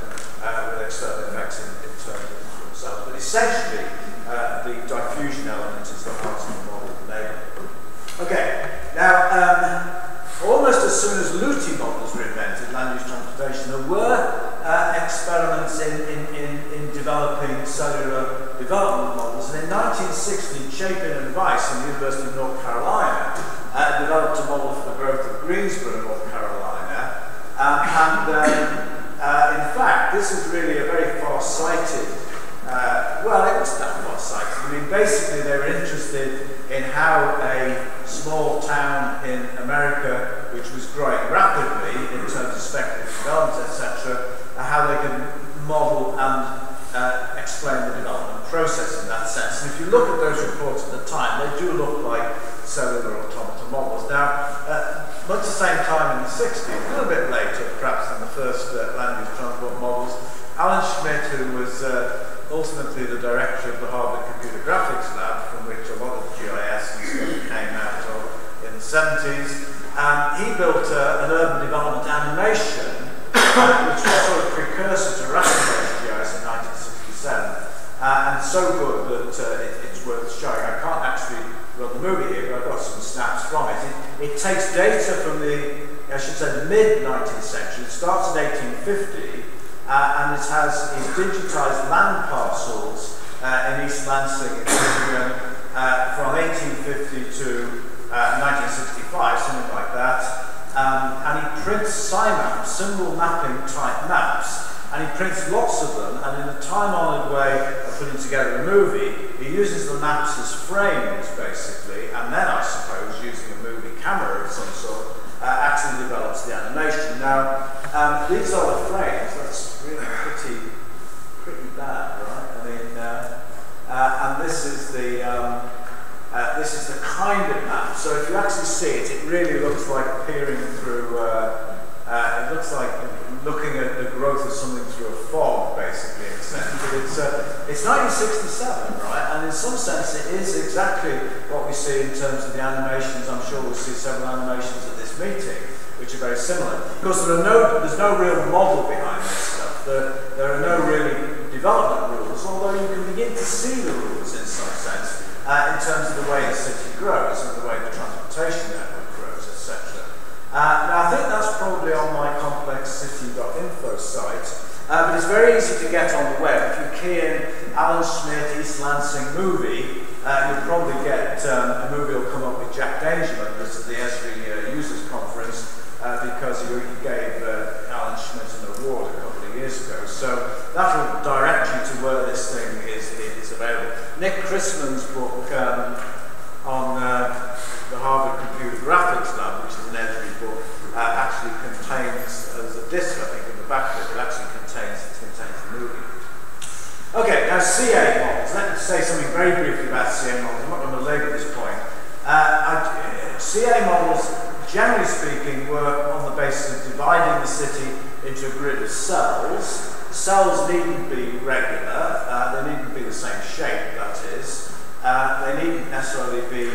with external effects in terms of themselves. But essentially, the diffusion element is the heart of the model neighbourhood. Okay, now almost as soon as Luti models were invented, land use transportation, there were experiments in developing cellular development models. And in 1960, Chapin and Weiss in the University of North Carolina developed a model for the growth of Greensboro, North Carolina. In fact, this is really a very far-sighted, well, it wasn't that far-sighted. I mean, basically, they were interested in how a small town in America, which was growing rapidly in terms of speculative development, etc., how they could model and explain the development process in that sense. And if you look at those reports at the time, they do look like cellular automata models. Now, much the same time in the 60s, a little bit later perhaps than the first land use transport models, Alan Schmidt, who was ultimately the director of the Harvard Computer Graphics Lab, from which a lot of GIS and stuff came out of in the 70s, he built an urban development animation which was sort of precursor to rapid-based GIS in 1967, and so good that it's worth showing. I can't actually run the movie here, but I've got some snaps from it. It takes data from the, I should say, the mid-19th century. It starts at 1850, and it has digitised land parcels in East Lansing in Michigan from 1850 to 1965, something like that. And he prints SciMaps, symbol mapping type maps, and he prints lots of them, and in a time-honoured way of putting together a movie, he uses the maps as frames, basically, and then, I suppose, using a movie camera of some sort, actually develops the animation. Now, these are the frames. That's really pretty bad, right? I mean, and this is the kind of map. So if you actually see it, it really looks like peering through. It looks like looking at the growth of something through a fog, basically, in a sense. But it's 1967, right? And in some sense, it is exactly what we see in terms of the animations. I'm sure we'll see several animations at this meeting, which are very similar. Of course, there's no real model behind this stuff. There are no really development rules, although you can begin to see the rules in some sense in terms of the way the city grows and the way the transportation network grows, etc. Now, I think that's probably on my complexcity.info site. But it's very easy to get on the web. If you key in Alan Schmidt, East Lansing movie, you'll probably get a movie will come up with Jack Dangerman at the ESRI Users Conference because he gave Alan Schmidt an award a couple of years ago. So that will direct you to where this thing is available. Nick Chrisman's book on the Harvard Computer Graphics Lab, which is an ESRI book, actually contains, there's a disc I think in the back of it, it actually contains the movie. Okay, now CA models. Let me say something very briefly about CA models. I'm not going to belabor this point. CA models, generally speaking, work on the basis of dividing the city into a grid of cells. Cells needn't be regular, they needn't be the same shape, that is. They needn't necessarily be,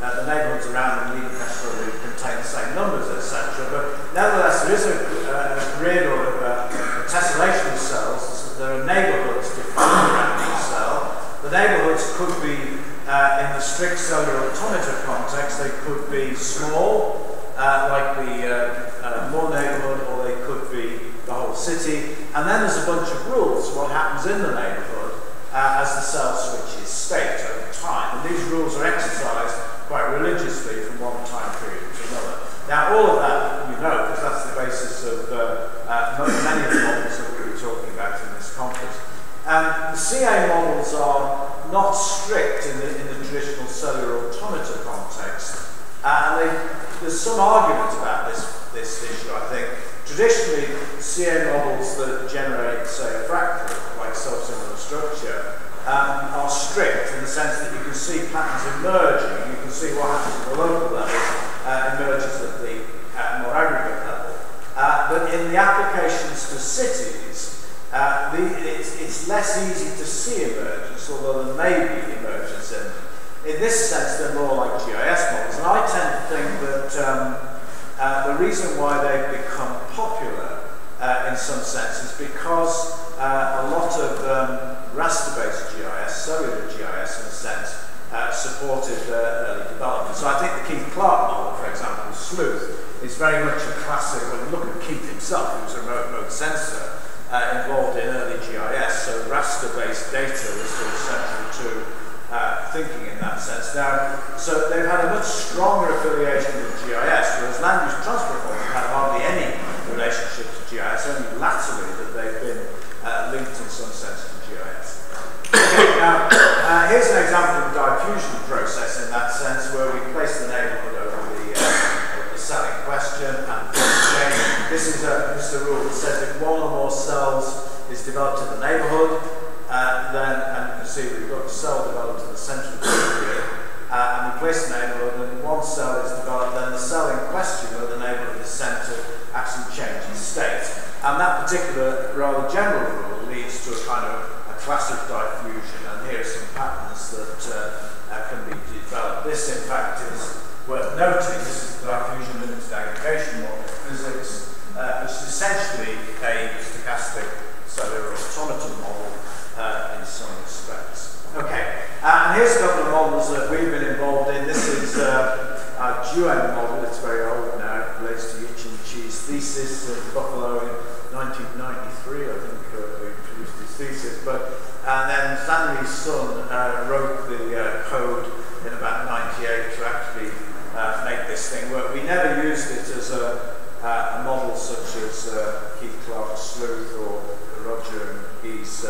the neighbourhoods around them needn't necessarily contain the same numbers, etc. But nevertheless, there is a grid or a tessellation of cells. So there are neighbourhoods defined around each cell. The neighbourhoods could be, in the strict cellular automata context, they could be small, like the Moore neighbourhood, or they could be the whole city. And then there's a bunch of rules, what happens in the neighbourhood as the cell switches state over time. And these rules are exercised quite religiously from one time period to another. Now, all of that you know, because that's the basis of many of the models that we were talking about in this conference. The CA models are not strict in the traditional cellular automata context. And there's some argument about this issue, I think. Traditionally, CA models that generate, say, a fractal, like self-similar structure, are strict in the sense that you can see patterns emerging, you can see what happens at the local level, emerges at the more aggregate level. But in the applications to cities, it's less easy to see emergence, although there may be emergence in them. In this sense, they're more like GIS models, and I tend to think that the reason why they've become popular in some sense is because a lot of raster-based GIS, cellular GIS in a sense, supported early development. So I think the Keith Clark model, for example, Sleuth, is very much a classic. When you look at Keith himself, he was a remote sensor involved in early GIS, so raster-based data was sort of central to thinking in that sense. Now, so they've had a much stronger affiliation with GIS, whereas land use transfer forms have had hardly any relationship to GIS, only latterly that they've been linked in some sense to GIS. Okay, now, here's an example of the diffusion process in that sense, where we place the neighbourhood over the cell in question, and this is a rule that says if one or more cells is developed in the neighbourhood, then, and you can see we've got a cell developed in the centre of the grid, and we place the neighbourhood, and one cell is developed, then the cell in question, where the neighbourhood is centred, actually changes state. And that particular rather general rule leads to a kind of a classic diffusion, and here are some patterns that can be developed. This, in fact, is worth noting. This is the diffusion limited aggregation model of physics, which is essentially a stochastic cellular automata model in some respects. Okay, and here's a couple of models that we've been involved in. This is our GUM model. It's very old now. It relates to Yitchin Chi's thesis in Buffalo in 1993, I think, we produced his thesis. And then Stanley's son wrote the code in about 98 to actually make this thing work. We never used it as a model such as Keith Clark's Sleuth or Roger and Guy's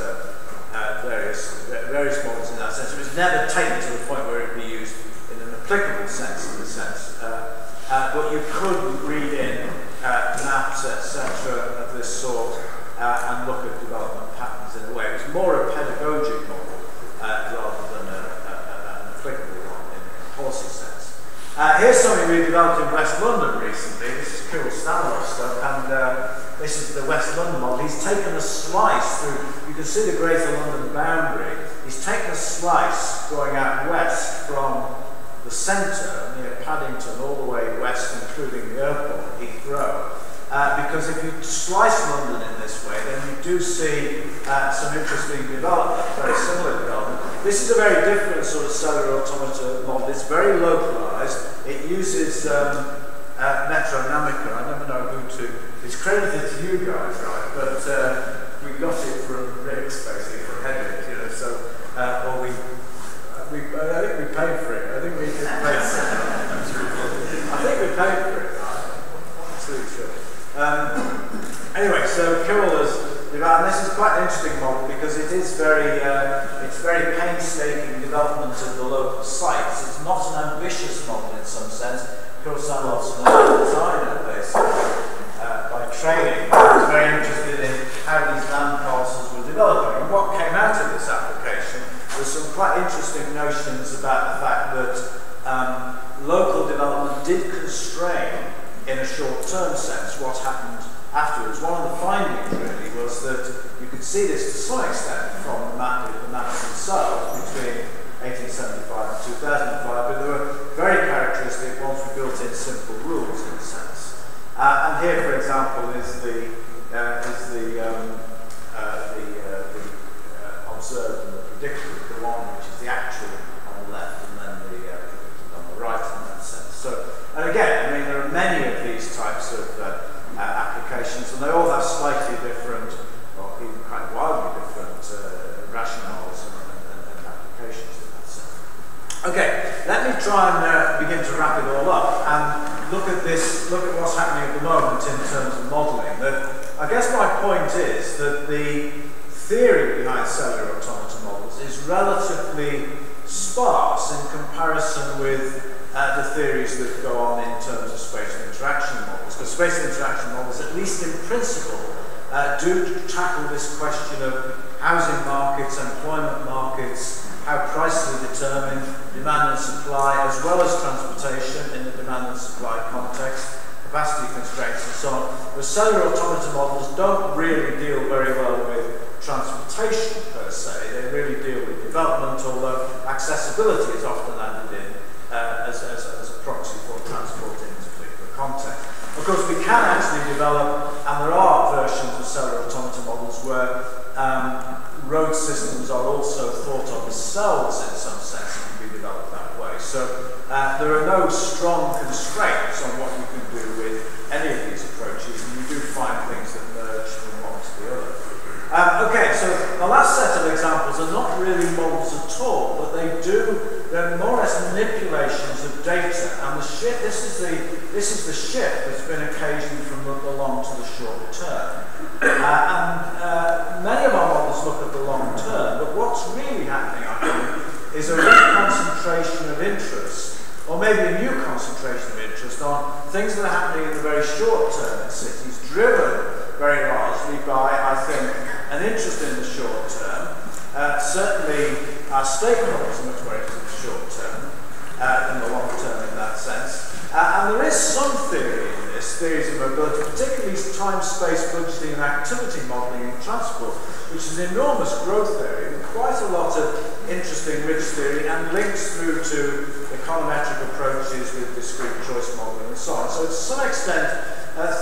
various models in that sense. It was never taken to the point where it would be used in an applicable sense, in the sense. But you could read in maps, etc., of this sort and look at development patterns in a way. It was more a pedagogic model rather than an applicable one in a policy sense. Here's something we developed in West London recently. This is Kirill Stanilov's stuff, and this is the West London model. He's taken a slice through, you can see the Greater London boundary. He's taken a slice going out west from the centre near Paddington all the way west, including the airport, Heathrow. Because if you slice London in this way, then you do see some interesting development, very similar development. This is a very different sort of cellular automata model. It's very localised. It uses Metronamica. I never know who to. It's credited to you guys, right? But we got it from Ricks, basically, from Hedwig, you know, so, or I think we paid for it. I think we did pay for it. I think we paid for it, right? I'm absolutely sure. Anyway, so Kirill has developed, and this is quite an interesting model because it is it's very painstaking development of the local sites. It's not an ambitious model in some sense. Kirill Samov's an designer, basically, by training. He was very interested in how these land parcels were developing. And what came out of this application was some quite interesting notions about the fact that local development did constrain, in a short-term sense, what happened afterwards. One of the findings really was that you could see this to some extent from the maps themselves between 1875 and 2005, but they were very characteristic once we built in simple rules in a sense. And here, for example, is the observed and the predicted, the one which is the actual on the left, and then the predicted on the right in that sense. So, and again, I mean, there are many of these types of applications, and they all have slightly different, or even quite wildly different rationales and applications in that sense. Okay, let me try and begin to wrap it all up and look at what's happening at the moment in terms of modelling. I guess my point is that the theory behind cellular automata models is relatively sparse in comparison with the theories that go on in terms of spatial interaction models, because spatial interaction models, at least in principle, do tackle this question of housing markets, employment markets, how prices are determined, demand and supply, as well as transportation in the demand and supply context, capacity constraints and so on. The cellular automata models don't really deal very well with transportation per se. They really deal with development, although accessibility is often added in as a proxy for transport in this particular context. Of course, we can actually develop, and there are versions of cellular automata models where road systems are also thought of as cells in some sense and can be developed that way. So there are no strong constraints on what you can do with any of these approaches, and you do find things that merge from one to the other. Okay, so the last set of examples are not really models at all, but they're more or less manipulations of data, and this is the shift that's been occasioned from the long to the short term. Many of our models look at the long term, but what's really happening, I think, is a reconcentration of interest, or maybe a new concentration of interest on things that are happening in the very short term in cities, driven very largely by, I think, an interest in the short term. Certainly, our stakeholders are much more interested in the short term than the long term in that sense. And there is some theory in this, theories of mobility, particularly time-space budgeting and activity modelling in transport, which is an enormous growth area with quite a lot of interesting rich theory and links through to econometric approaches with discrete choice modelling and so on. So to some extent,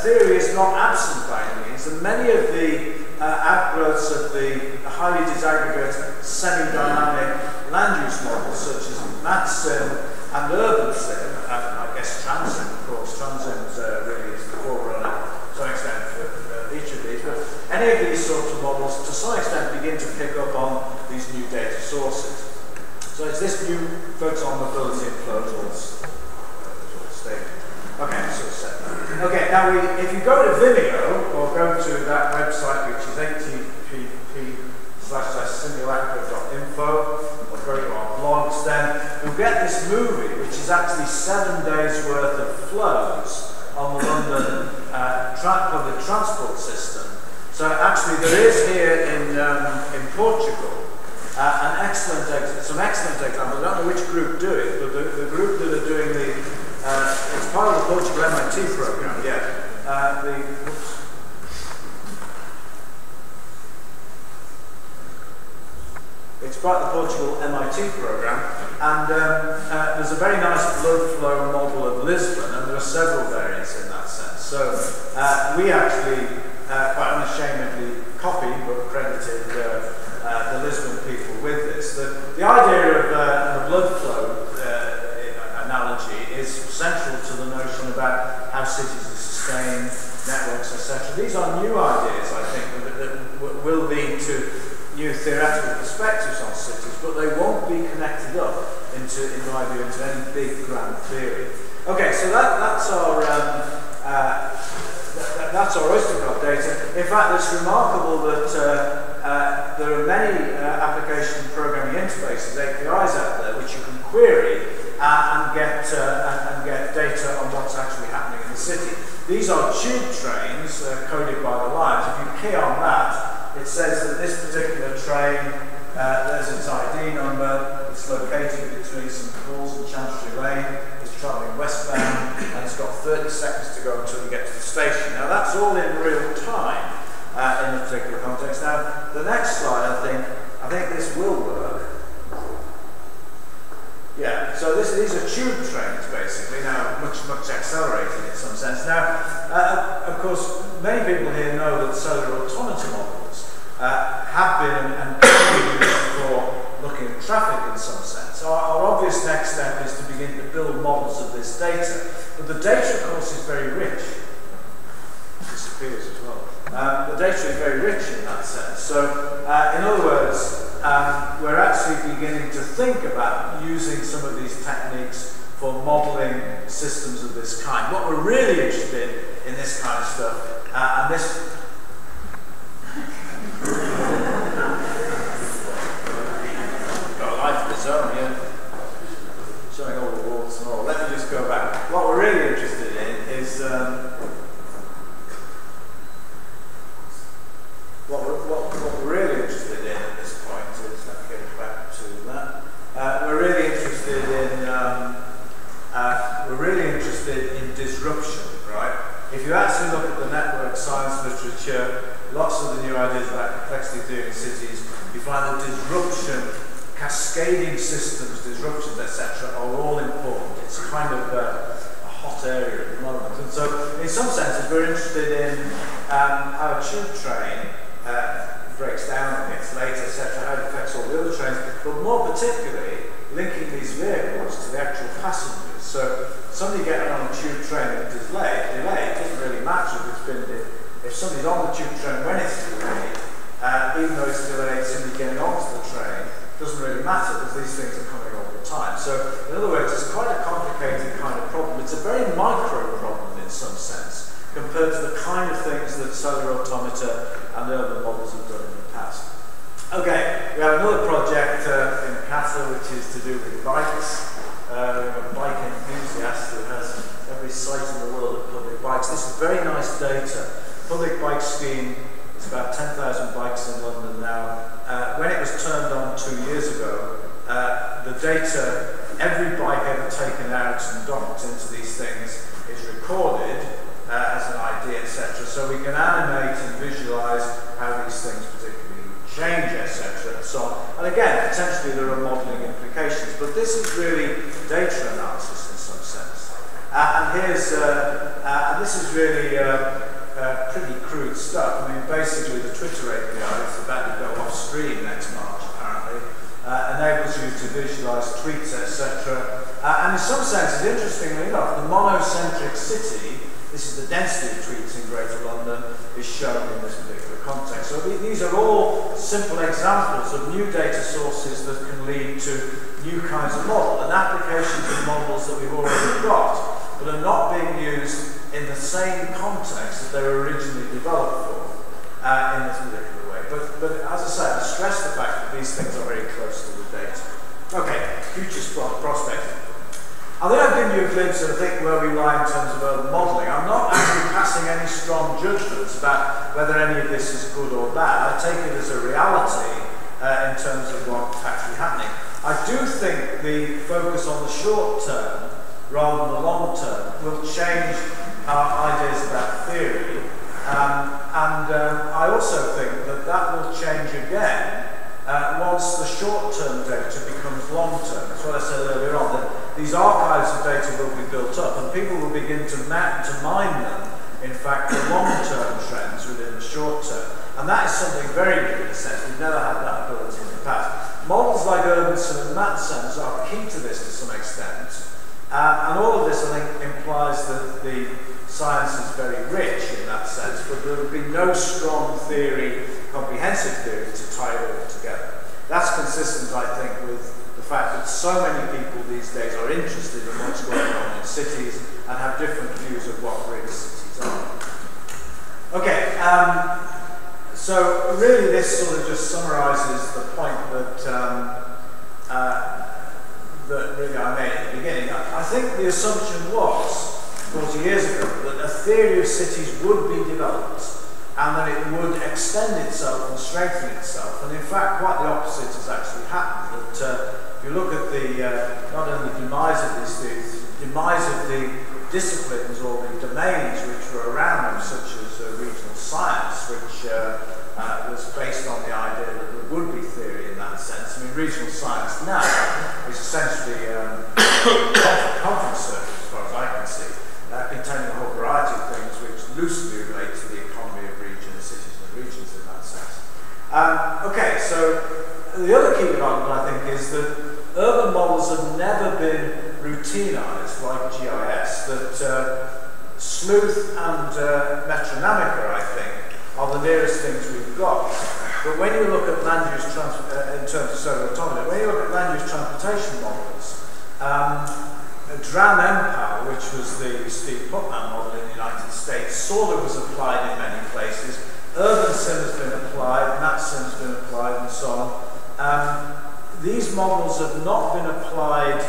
theory is not absent by any means, and many of the outgrowths of the highly disaggregated semi-dynamic land use models such as MatSim and UrbanSim, I guess Transim, of course, Transim's really is the forerunner to some extent for each of these, but any of these sorts of models to some extent begin to pick up on these new data sources. So it's this new focus on mobility and flow tools. Okay, so set that. Okay, now if you go to Vimeo or go to that website which is http://simulacra.info or go to our blogs, then you'll get this movie which is actually 7 days worth of flows on the London public transport system. So actually there is here in Portugal some excellent examples. I don't know which group do it, but the group that are doing it's part of the Portugal MIT program, yeah. It's part of the Portugal MIT program, and there's a very nice blood flow model of Lisbon, and there are several variants in that sense. So we actually quite unashamedly copied but credited the Lisbon people with this. The idea of the blood flow analogy is central to the notion about how cities are sustained, networks, etc. These are new ideas, I think, that will lead to new theoretical perspectives on cities, but they won't be connected up into, in my view, into any big grand theory. Okay, so that's our oyster card data. In fact, it's remarkable that there are many application programming interfaces, APIs out there, which you can query and get data on what's actually happening in the city. These are tube trains coded by the lines. If you key on that, it says that this particular train, there's its ID number, it's located between St Paul's and Chancery Lane, it's travelling westbound, and it's got 30 seconds to go until you get to the station. Now that's all in real time in a particular context. Now the next slide, I think this will work. Yeah, so these are tube trains basically, now much accelerated in some sense. Now, of course, many people here know that cellular automata models have been and can be used for looking at traffic in some sense. Our obvious next step is to begin to build models of this data. But the data, of course, is very rich. It disappears as well. The data is very rich in that sense. So, in other words, we're actually beginning to think about using some of these techniques for modelling systems of this kind. What we're really interested in this kind of stuff, and this... got a life of its own here, showing all the warts and all. Let me just go back. What we're really interested in is... What we're really interested in at this point is, let me get back to that. We're really interested in disruption, right? If you actually look at the network science literature, lots of the new ideas about complexity theory in cities, you find that disruption, cascading systems, disruptions, etc., are all important. It's kind of a hot area at the moment. And so, in some senses, we're interested in how a tube train breaks down and gets late, etc., how it affects all the other trains, but more particularly, linking these vehicles to the actual passengers. So, somebody getting on a tube train that is delayed, it doesn't really matter if somebody's on the tube train when it's delayed, even though it's delayed, somebody getting onto the train, doesn't really matter because these things are coming all the time. So, in other words, it's quite a complicated kind of problem. It's a very micro problem in some sense, compared to the kind of things that cellular automata and urban models have done in the past. Okay, we have another project in Qatar which is to do with bikes. We have a bike enthusiast who has every site in the world of public bikes. This is very nice data. Public bike scheme, it's about 10,000 bikes in London now. When it was turned on 2 years ago, the data, every bike ever taken out and docked into these things is recorded as an ID, etc. So we can animate and visualize how these things particularly change, etc. and so on. And again, potentially there are modeling implications, but this is really data analysis in some sense. And here's, and this is really pretty crude stuff. I mean, basically the Twitter API, it's about to go off stream next March apparently, enables you to visualize tweets, etc. And in some senses, interestingly enough, the monocentric city, this is the density of tweets in Greater London, is shown in this particular context. So these are all simple examples of new data sources that can lead to new kinds of model and applications of models that we've already got, but are not being used in the same context that they were originally developed for in this particular way. But as I say, I stress the fact that these things are very close to the data. Okay, future prospects. I think I've given you a glimpse of, I think, where we lie in terms of urban modelling. I'm not actually passing any strong judgments about whether any of this is good or bad. I take it as a reality in terms of what's actually happening. I do think the focus on the short term rather than the long term will change our ideas about theory. I also think that that will change again once the short-term data becomes long-term. That's what I said earlier on, that these archives of data will be built up and people will begin to mine them, in fact, the long-term trends within the short-term. And that is something very new in a sense. We've never had that ability in the past. Models like Urbanson in that sense are key to this to some extent. And all of this, I think, implies that the science is very rich in that but there would be no strong theory, comprehensive theory, to tie it all together. That's consistent, I think, with the fact that so many people these days are interested in what's going on in cities and have different views of what really cities are. Okay, so really this sort of just summarises the point that really I made at the beginning. I think the assumption was, 40 years ago, that a theory of cities would be developed and that it would extend itself and strengthen itself. And in fact, quite the opposite has actually happened. That if you look at the, not only demise of these theories, demise of the disciplines or the domains which were around them, such as regional science, which was based on the idea that there would be theory in that sense. I mean, regional science now is essentially a conference circuit, as far as I can see, containing a whole variety of things which loosely relate to the economy of regions, cities and regions in that sense. Okay, so the other key development, I think, is that urban models have never been routinized like GIS, that Sleuth and Metronomica, I think, are the nearest things we've got. But when you look at land use, in terms of cellular autonomy, when you look at land use transportation models, DRAM MPOW, which was the Steve Putman model in the United States, sort of was applied in many places. Urban Sim has been applied, NatSim has been applied, and so on. These models have not been applied.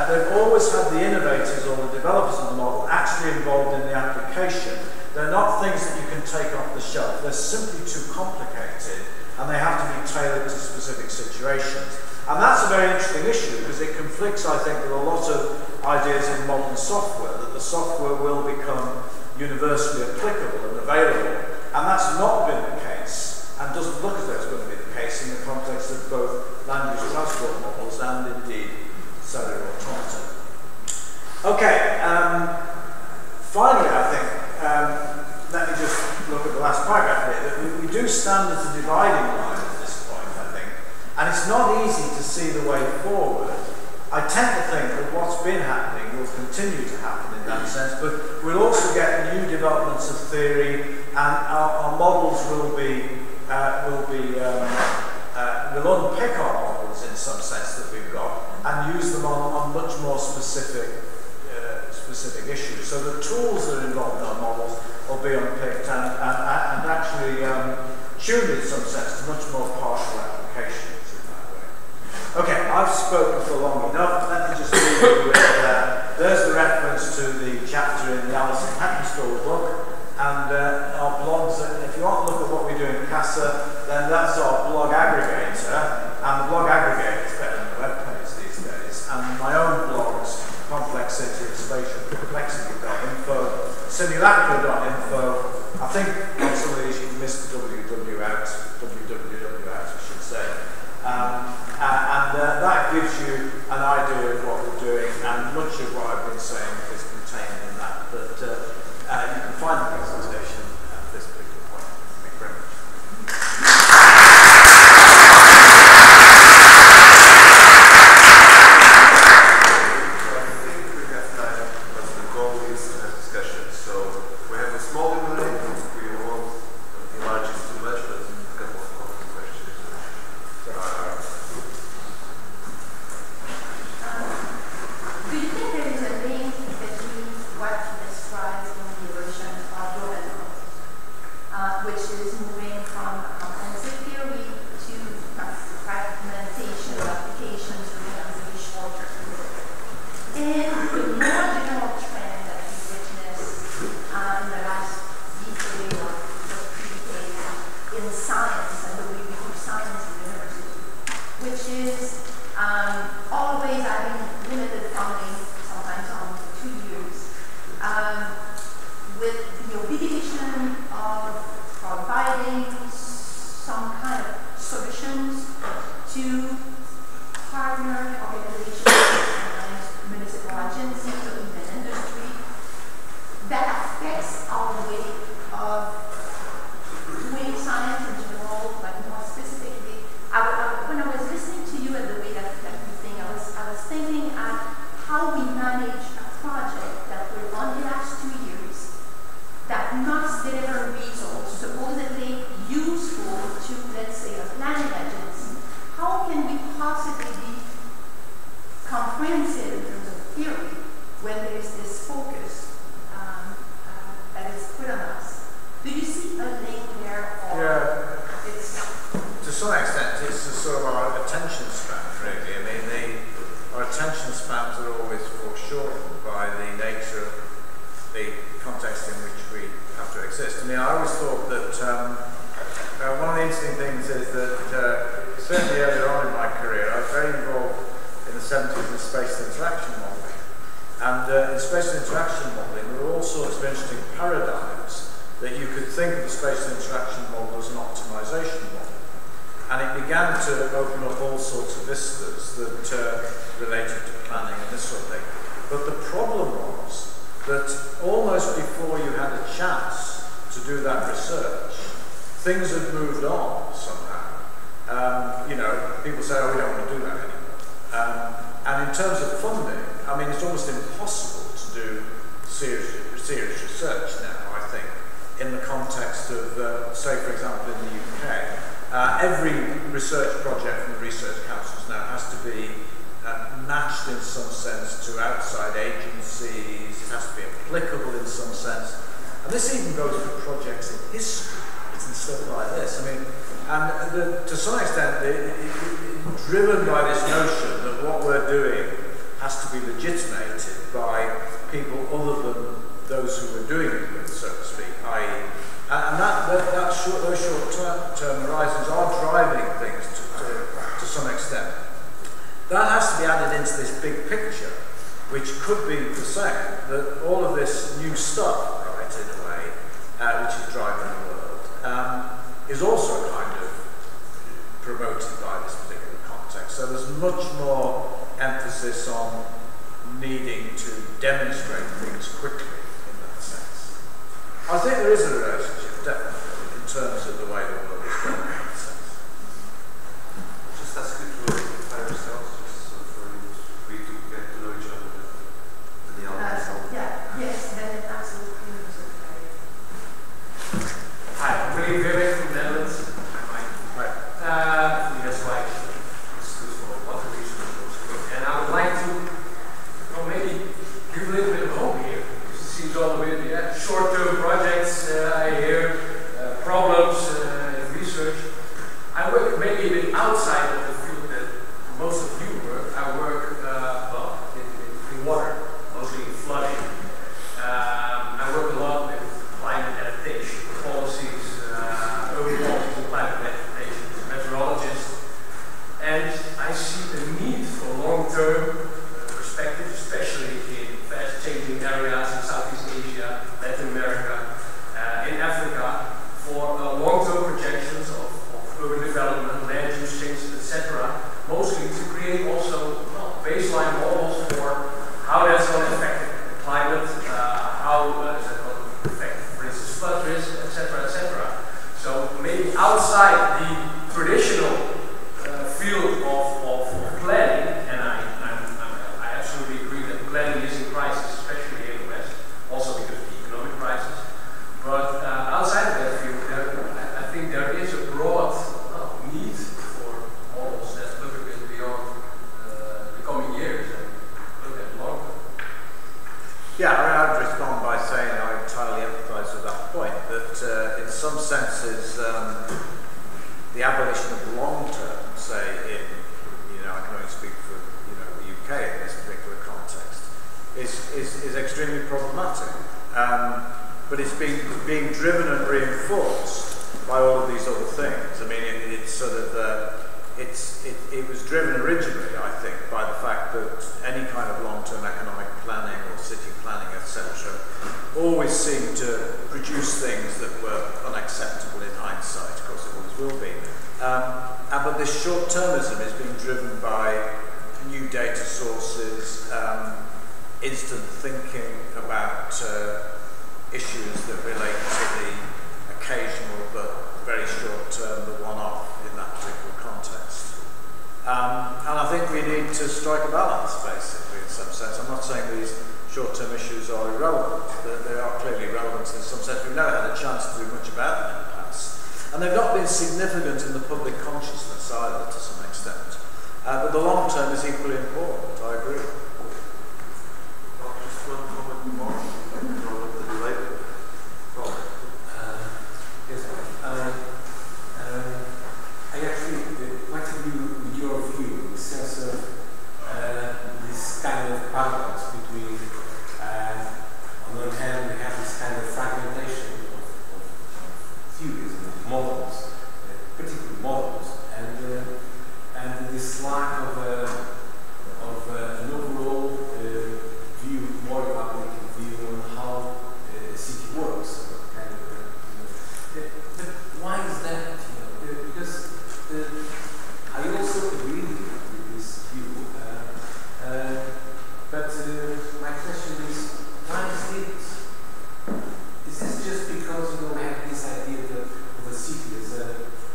They've always had the innovators or the developers of the model actually involved in the application. They're not things that you can take off the shelf. They're simply too complicated, and they have to be tailored to specific situations. And that's a very interesting issue, because it conflicts, I think, with a lot of ideas in modern software, that the software will become universally applicable and available. And that's not been the case, and doesn't look as though it's going to be the case in the context of both land use transport models and indeed cellular automata. Okay, finally, I think, let me just look at the last paragraph here, that we do stand at a dividing line at this point, I think, and it's not easy to see the way forward. I tend to think that what's been happening will continue to happen in that sense, but we'll also get new developments of theory, and our models will unpick our models in some sense that we've got and use them on much more specific issues. So the tools that are involved in our models will be unpicked and actually tuned in some sense to much more partial applications in that way. Okay, I've spoken for long enough. Let me just leave you with there's the reference to the chapter in the Alison Hackenstall book, and our blogs. If you want to look at what we do in CASA, then that's our blog aggregator, and the blog aggregator is better than the web page these days. And my own blogs, Complexity and Spatial Complexity.info, Simulacra.info. I think on some of these you can miss the www out, I should say. And that gives you an idea of what we're doing, and much of what I've been saying is contained in that. But you can find the presentation at this particular point. Thank you very much. how we manage a project that we're on the last 2 years that not must deliver results supposedly useful to, let's say, a planning agency, how can we possibly be comprehensive in terms of theory when there is this focus that is put on us? Do you see a link there, or yeah. it's... To some extent, it's a sort of our attention span, really. I mean, our attention spans are always foreshortened by the nature of the context in which we have to exist. I mean, I always thought that one of the interesting things is that certainly earlier on in my career, I was very involved in the 70s in spatial interaction modelling. And in spatial interaction modelling, there were all sorts of interesting paradigms that you could think of the spatial interaction model as an optimization model. And it began to open up all sorts of vistas that related to planning and this sort of thing. But the problem was that almost before you had a chance to do that research, things had moved on somehow. You know, people say, oh, we don't want to do that anymore. And in terms of funding, I mean, it's almost impossible to do serious research now, I think, in the context of, say, for example, in the UK. Every research project from the research councils now has to be matched in some sense to outside agencies, it has to be applicable in some sense. And this even goes for projects in history and stuff like this. I mean, and to some extent, driven by this notion that what we're doing has to be legitimated by people other than those who we're doing it with, so to speak, i.e. And those short-term horizons are driving things to some extent. That has to be added into this big picture, which could be the same, that all of this new stuff, right, in a way, which is driving the world, is also kind of promoted by this particular context. So there's much more emphasis on needing to demonstrate things quickly in that sense. I think there is a relationship, definitely, in terms of the way the world is going in that sense. Just ask you to identify yourselves, just for you to get to know each other and the audience. Yes, then absolutely. Hi, I'm William Vivek from the Netherlands. That's why it's good for water research. And I would like to maybe give a little bit of hope here, because it seems all a bit short-term projects. I hear problems in research. I work maybe a bit outside of the field that most of you work. I work in water, mostly in flooding. I work a lot with climate adaptation policies, urban policies and climate adaptation as a meteorologist. And I see the need for long-term perspective, especially in fast-changing areas in Southeast Asia, Latin America, in Africa, for long-term projections of urban development, land use changes, etc. Mostly to create also baseline models for how that's going to affect the climate, how is that going to affect, for instance, flood risk, etc., etc. So maybe outside the traditional field of planning, and I absolutely agree that planning is in crisis, especially here in the West, also because of the economic crisis. But outside of that field, I think there is a broad need for models that look a bit beyond the coming years and look at long term. Yeah, I mean, I would respond by saying I entirely empathise with that point, that in some senses the abolition of long term, say in, I can only speak for the UK in this particular context, is extremely problematic. But it's being driven and reinforced by all of these other things. I mean, it's sort of it was driven originally, I think, by the fact that any kind of long-term economic planning or city planning, etc., always seemed to produce things that were unacceptable in hindsight. Of course, it always will be. But this short-termism is being driven by new data sources, instant thinking about issues that relate to the occasional but very short-term, the one-off in that particular context. And I think we need to strike a balance, basically, in some sense. I'm not saying these short-term issues are irrelevant. They are clearly relevant in some sense. We've never had a chance to do much about them in the past. And they've not been significant in the public consciousness either, to some extent. But the long term is equally important, I agree. Well, just one comment more, the delay. Yes, I actually quite agree with your view in the sense of this kind of paradox between, on one hand, we have this kind of fragmentation of theories and models, particularly models, and this lack of an overall view, more elaborated view on how a city works. Kind of, but why is that? Because I also agree with this view. But my question is, why is this? Is this just because we have this idea of a city as a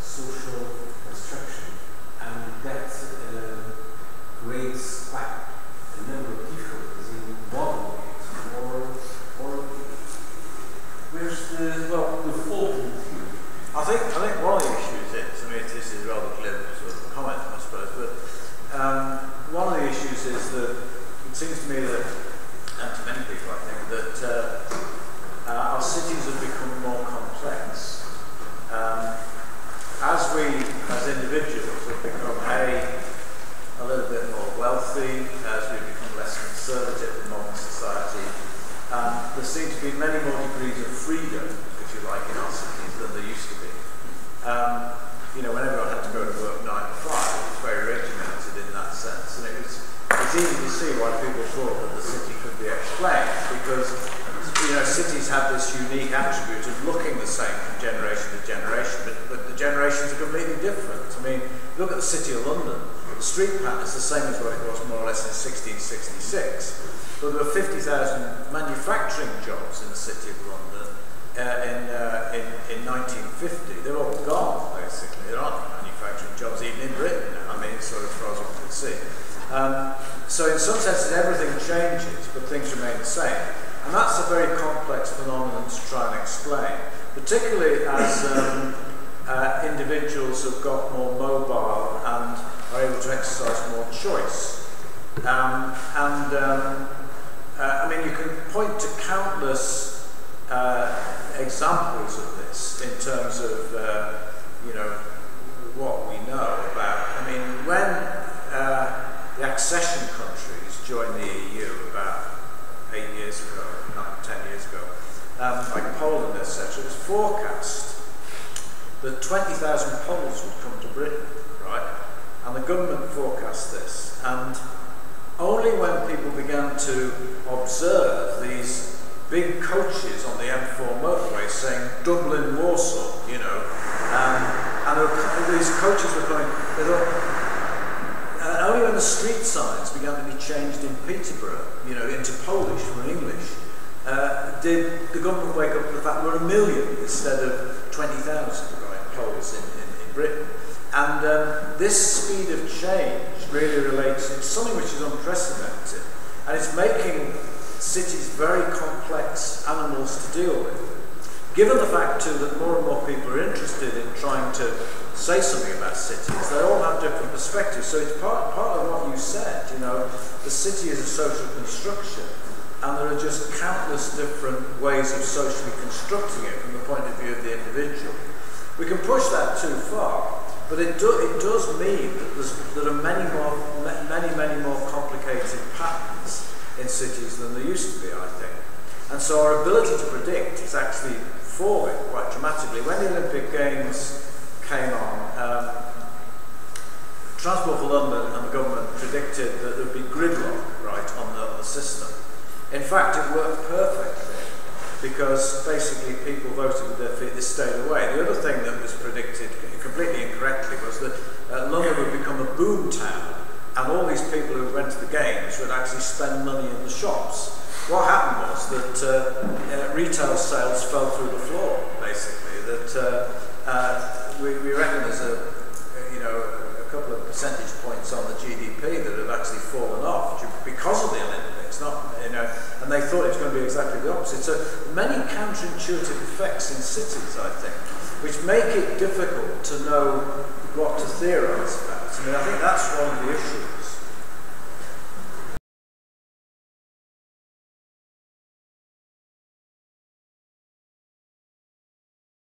social construction, and that creates quite a number of difficulties in modeling it, or where's the fault in the theory? I think one of the issues is, I mean, this is rather glib sort of comment, I suppose, but one of the issues is that it seems to me that, and to many people I think, that our cities have become more complex. As we, as individuals, have become a little bit more wealthy, as we become less conservative in modern society, there seem to be many more degrees of freedom, if you like, in our cities than there used to be. You know, when everyone had to go to work 9 to 5, it was very regimented in that sense, and it's easy to see why people thought that the city could be explained, because you know, cities have this unique attribute of looking the same from generation to generation, but the generations are completely different. I mean, look at the City of London. The street pattern is the same as what it was more or less in 1666, but there were 50,000 manufacturing jobs in the City of London in 1950. They're all gone, basically. There aren't manufacturing jobs even in Britain now. I mean, sort of as far as one can see. So in some senses everything changes, but things remain the same. And that's a very complex phenomenon to try and explain, particularly as individuals have got more mobile and are able to exercise more choice. I mean, you can point to countless examples of this in terms of, you know, what we know about. I mean, when the accession countries joined the EU about 8 years ago, 10 years ago, like Poland, etc., it was forecast that 20,000 Poles would come to Britain, right? And the government forecast this. And only when people began to observe these big coaches on the M4 motorway saying Dublin, Warsaw, you know, and these coaches were going, only when the street signs began to be changed in Peterborough, you know, into Polish from English, did the government wake up to the fact there were 1 million instead of 20,000, right, Poles in Britain. And this speed of change really relates to something which is unprecedented, and it's making cities very complex animals to deal with. Given the fact too that more and more people are interested in trying to say something about cities, they all have different perspectives. So it's part of what you said, you know, the city is a social construction, and there are just countless different ways of socially constructing it from the point of view of the individual. We can push that too far, but it does mean that there are many more complicated patterns in cities than there used to be, I think. And so our ability to predict is actually falling quite dramatically. When the Olympic Games came on, Transport for London and the government predicted that there would be gridlock, right, on the system. In fact, it worked perfectly, because basically people voted with their feet, they stayed away. The other thing that was predicted completely incorrectly was that London would become a boom town, and all these people who went to the games would actually spend money in the shops. What happened was that retail sales fell through the floor, basically. That we reckon there's a couple of percentage points on the GDP that have actually fallen off because of the Olympics, not, you know, and they thought it was going to be exactly the opposite. So many counterintuitive effects in cities, I think, which make it difficult to know what to theorise about. I mean, I think that's one of the issues.